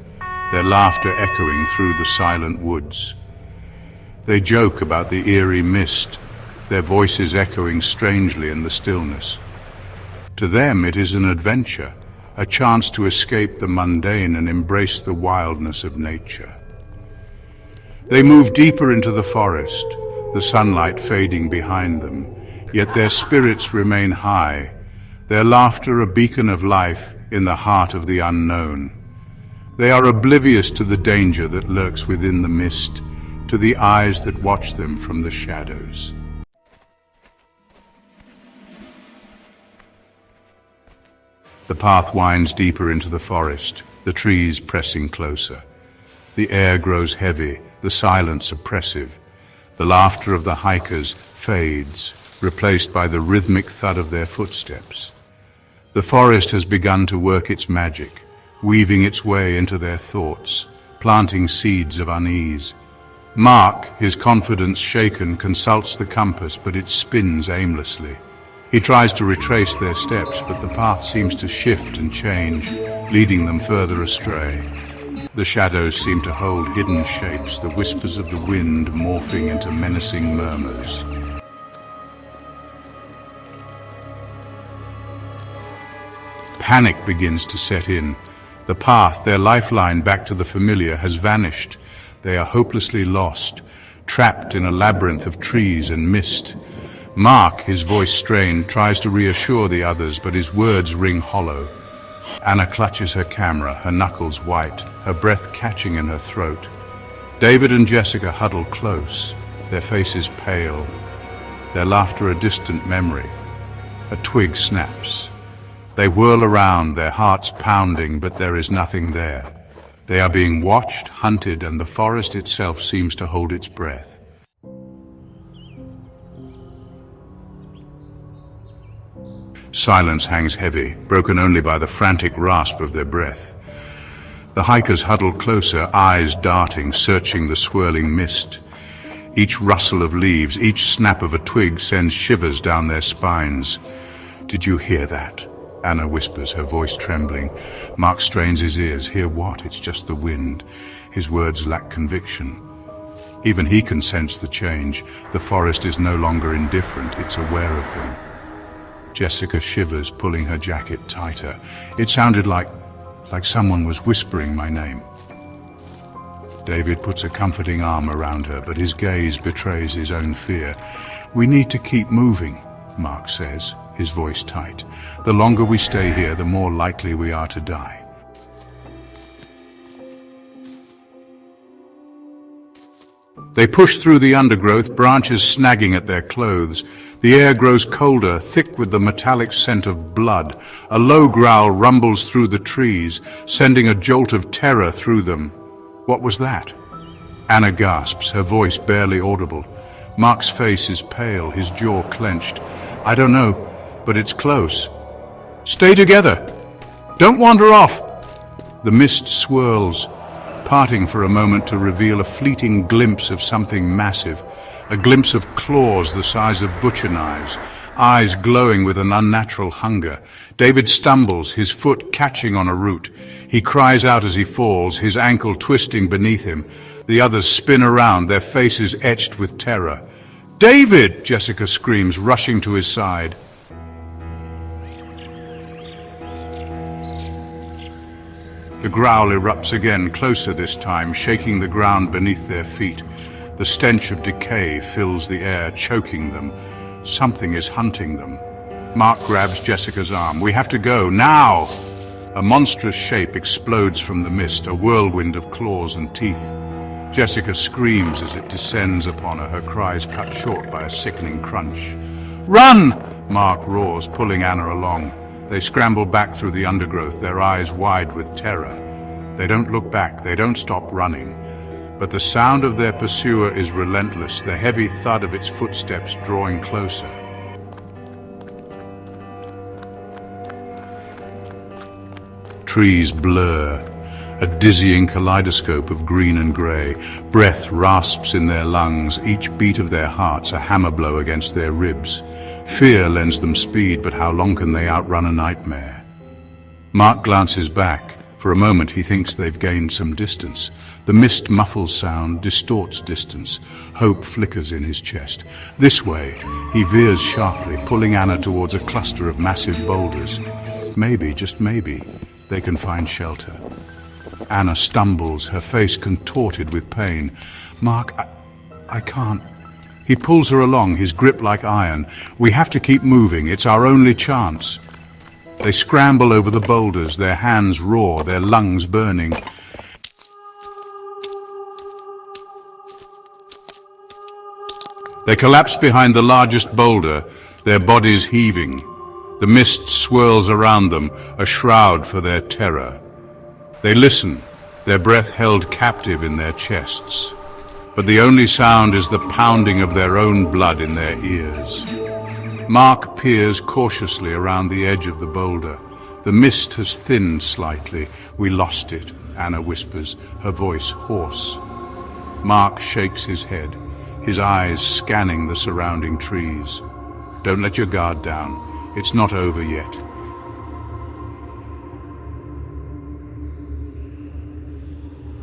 their laughter echoing through the silent woods. They joke about the eerie mist, their voices echoing strangely in the stillness. To them it is an adventure, a chance to escape the mundane and embrace the wildness of nature. They move deeper into the forest, the sunlight fading behind them, yet their spirits remain high, their laughter a beacon of life in the heart of the unknown. They are oblivious to the danger that lurks within the mist, to the eyes that watch them from the shadows. The path winds deeper into the forest, the trees pressing closer. The air grows heavy, the silence oppressive. The laughter of the hikers fades, replaced by the rhythmic thud of their footsteps. The forest has begun to work its magic, weaving its way into their thoughts, planting seeds of unease. Mark, his confidence shaken, consults the compass, but it spins aimlessly. He tries to retrace their steps, but the path seems to shift and change, leading them further astray. The shadows seem to hold hidden shapes, the whispers of the wind morphing into menacing murmurs. Panic begins to set in. The path, their lifeline back to the familiar, has vanished. They are hopelessly lost, trapped in a labyrinth of trees and mist. Mark, his voice strained, tries to reassure the others, but his words ring hollow. Anna clutches her camera, her knuckles white, her breath catching in her throat. David and Jessica huddle close, their faces pale, their laughter a distant memory. A twig snaps. They whirl around, their hearts pounding, but there is nothing there. They are being watched, hunted, and the forest itself seems to hold its breath. Silence hangs heavy, broken only by the frantic rasp of their breath. The hikers huddle closer, eyes darting, searching the swirling mist. Each rustle of leaves, each snap of a twig sends shivers down their spines. "Did you hear that?" Anna whispers, her voice trembling. Mark strains his ears. Hear what? It's just the wind. His words lack conviction. Even he can sense the change. The forest is no longer indifferent, it's aware of them. Jessica shivers, pulling her jacket tighter. It sounded like someone was whispering my name. David puts a comforting arm around her, but his gaze betrays his own fear. "We need to keep moving," Mark says, his voice tight. "The longer we stay here, the more likely we are to die." They push through the undergrowth, branches snagging at their clothes. The air grows colder, thick with the metallic scent of blood. A low growl rumbles through the trees, sending a jolt of terror through them. What was that? Anna gasps, her voice barely audible. Mark's face is pale, his jaw clenched. "I don't know, but it's close. Stay together! Don't wander off!" The mist swirls, parting for a moment to reveal a fleeting glimpse of something massive, a glimpse of claws the size of butcher knives, eyes glowing with an unnatural hunger. David stumbles, his foot catching on a root. He cries out as he falls, his ankle twisting beneath him. The others spin around, their faces etched with terror. "David!" Jessica screams, rushing to his side. The growl erupts again, closer this time, shaking the ground beneath their feet. The stench of decay fills the air, choking them. Something is hunting them. Mark grabs Jessica's arm. "We have to go, now!" A monstrous shape explodes from the mist, a whirlwind of claws and teeth. Jessica screams as it descends upon her, her cries cut short by a sickening crunch. "Run!" Mark roars, pulling Anna along. They scramble back through the undergrowth, their eyes wide with terror. They don't look back, they don't stop running. But the sound of their pursuer is relentless, the heavy thud of its footsteps drawing closer. Trees blur, a dizzying kaleidoscope of green and grey. Breath rasps in their lungs, each beat of their hearts a hammer blow against their ribs. Fear lends them speed, but how long can they outrun a nightmare? Mark glances back. For a moment he thinks they've gained some distance. The mist muffles sound, distorts distance. Hope flickers in his chest. This way, he veers sharply, pulling Anna towards a cluster of massive boulders. Maybe, just maybe, they can find shelter. Anna stumbles, her face contorted with pain. "Mark, I can't." He pulls her along, his grip like iron. "We have to keep moving, it's our only chance." They scramble over the boulders, their hands raw, their lungs burning. They collapse behind the largest boulder, their bodies heaving. The mist swirls around them, a shroud for their terror. They listen, their breath held captive in their chests. But the only sound is the pounding of their own blood in their ears. Mark peers cautiously around the edge of the boulder. The mist has thinned slightly. "We lost it," Anna whispers, her voice hoarse. Mark shakes his head, his eyes scanning the surrounding trees. "Don't let your guard down. It's not over yet."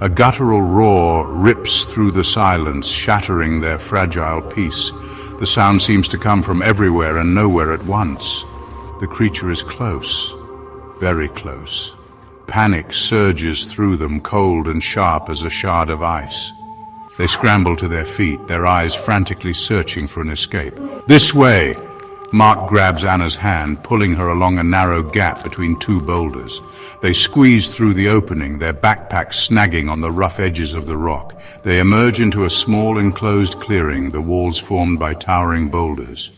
A guttural roar rips through the silence, shattering their fragile peace. The sound seems to come from everywhere and nowhere at once. The creature is close, very close. Panic surges through them, cold and sharp as a shard of ice. They scramble to their feet, their eyes frantically searching for an escape. "This way!" Mark grabs Anna's hand, pulling her along a narrow gap between two boulders. They squeeze through the opening, their backpacks snagging on the rough edges of the rock. They emerge into a small enclosed clearing, the walls formed by towering boulders.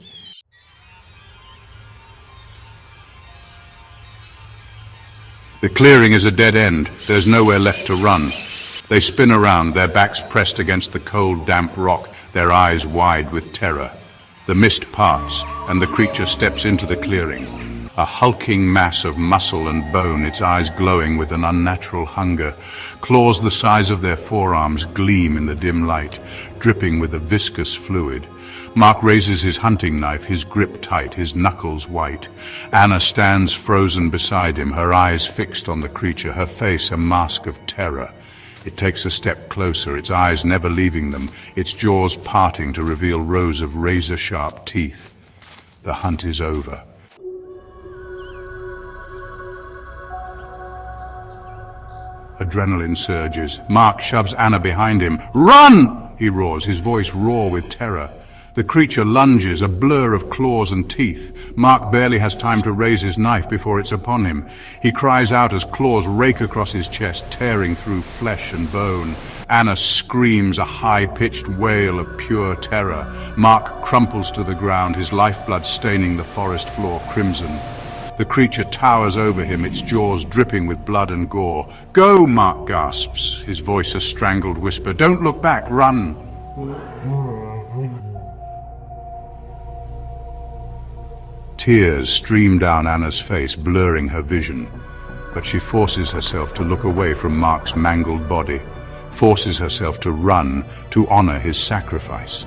The clearing is a dead end. There's nowhere left to run. They spin around, their backs pressed against the cold, damp rock, their eyes wide with terror. The mist parts, and the creature steps into the clearing. A hulking mass of muscle and bone, its eyes glowing with an unnatural hunger. Claws the size of their forearms gleam in the dim light, dripping with a viscous fluid. Mark raises his hunting knife, his grip tight, his knuckles white. Anna stands frozen beside him, her eyes fixed on the creature, her face a mask of terror. It takes a step closer, its eyes never leaving them, its jaws parting to reveal rows of razor-sharp teeth. The hunt is over. Adrenaline surges. Mark shoves Anna behind him. "Run!" he roars, his voice raw with terror. The creature lunges, a blur of claws and teeth. Mark barely has time to raise his knife before it's upon him. He cries out as claws rake across his chest, tearing through flesh and bone. Anna screams a high-pitched wail of pure terror. Mark crumples to the ground, his lifeblood staining the forest floor crimson. The creature towers over him, its jaws dripping with blood and gore. "Go!" Mark gasps, his voice a strangled whisper. "Don't look back, run!" Tears stream down Anna's face, blurring her vision. But she forces herself to look away from Mark's mangled body, forces herself to run, to honor his sacrifice.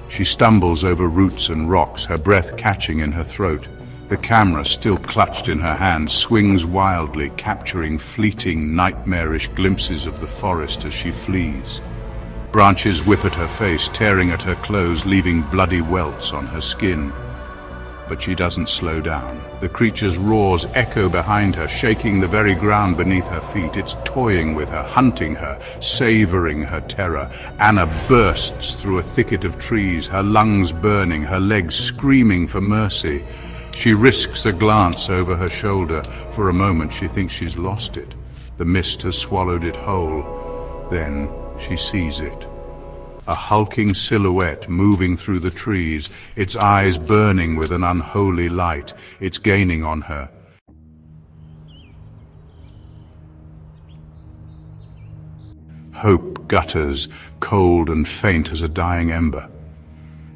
She stumbles over roots and rocks, her breath catching in her throat. The camera, still clutched in her hand, swings wildly, capturing fleeting, nightmarish glimpses of the forest as she flees. Branches whip at her face, tearing at her clothes, leaving bloody welts on her skin. But she doesn't slow down. The creature's roars echo behind her, shaking the very ground beneath her feet. It's toying with her, hunting her, savoring her terror. Anna bursts through a thicket of trees, her lungs burning, her legs screaming for mercy. She risks a glance over her shoulder. For a moment she thinks she's lost it. The mist has swallowed it whole. Then she sees it. A hulking silhouette moving through the trees, its eyes burning with an unholy light. It's gaining on her. Hope gutters, cold and faint as a dying ember.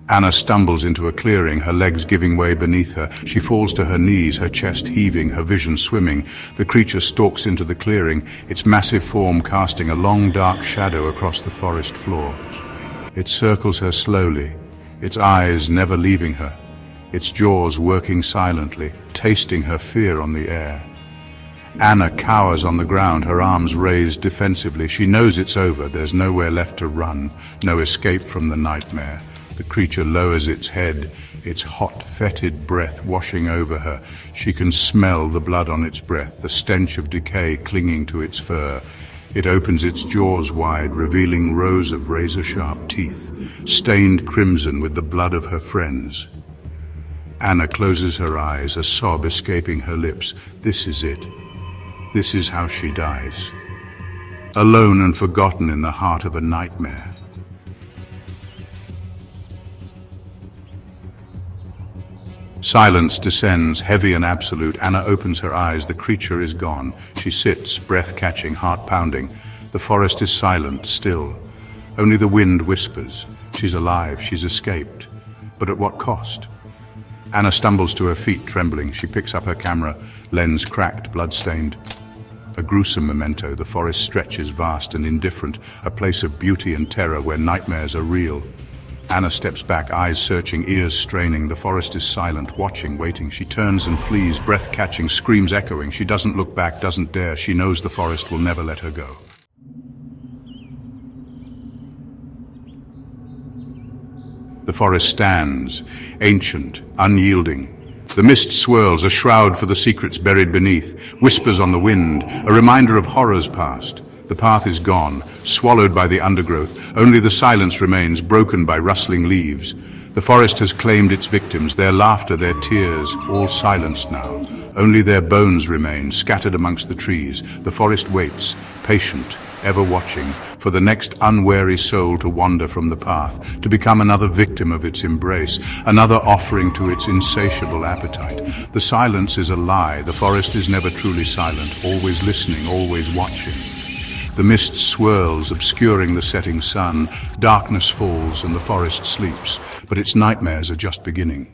Anna stumbles into a clearing, her legs giving way beneath her. She falls to her knees, her chest heaving, her vision swimming. The creature stalks into the clearing, its massive form casting a long dark shadow across the forest floor. It circles her slowly, its eyes never leaving her, its jaws working silently, tasting her fear on the air. Anna cowers on the ground, her arms raised defensively. She knows it's over. There's nowhere left to run, no escape from the nightmare. The creature lowers its head, its hot, fetid breath washing over her. She can smell the blood on its breath, the stench of decay clinging to its fur. It opens its jaws wide, revealing rows of razor-sharp teeth, stained crimson with the blood of her friends. Anna closes her eyes, a sob escaping her lips. This is it. This is how she dies. Alone and forgotten in the heart of a nightmare. Silence descends, heavy and absolute. Anna opens her eyes. The creature is gone. She sits, breath catching, heart pounding. The forest is silent, still. Only the wind whispers. She's alive, she's escaped. But at what cost? Anna stumbles to her feet, trembling. She picks up her camera, lens cracked, blood-stained. A gruesome memento. The forest stretches vast and indifferent, a place of beauty and terror where nightmares are real. Anna steps back, eyes searching, ears straining. The forest is silent, watching, waiting. She turns and flees, breath catching, screams echoing. She doesn't look back, doesn't dare. She knows the forest will never let her go. The forest stands, ancient, unyielding. The mist swirls, a shroud for the secrets buried beneath, whispers on the wind, a reminder of horrors past. The path is gone, swallowed by the undergrowth. Only the silence remains, broken by rustling leaves. The forest has claimed its victims, their laughter, their tears, all silenced now. Only their bones remain, scattered amongst the trees. The forest waits, patient, ever watching, for the next unwary soul to wander from the path, to become another victim of its embrace, another offering to its insatiable appetite. The silence is a lie. The forest is never truly silent, always listening, always watching. The mist swirls, obscuring the setting sun. Darkness falls and the forest sleeps, but its nightmares are just beginning.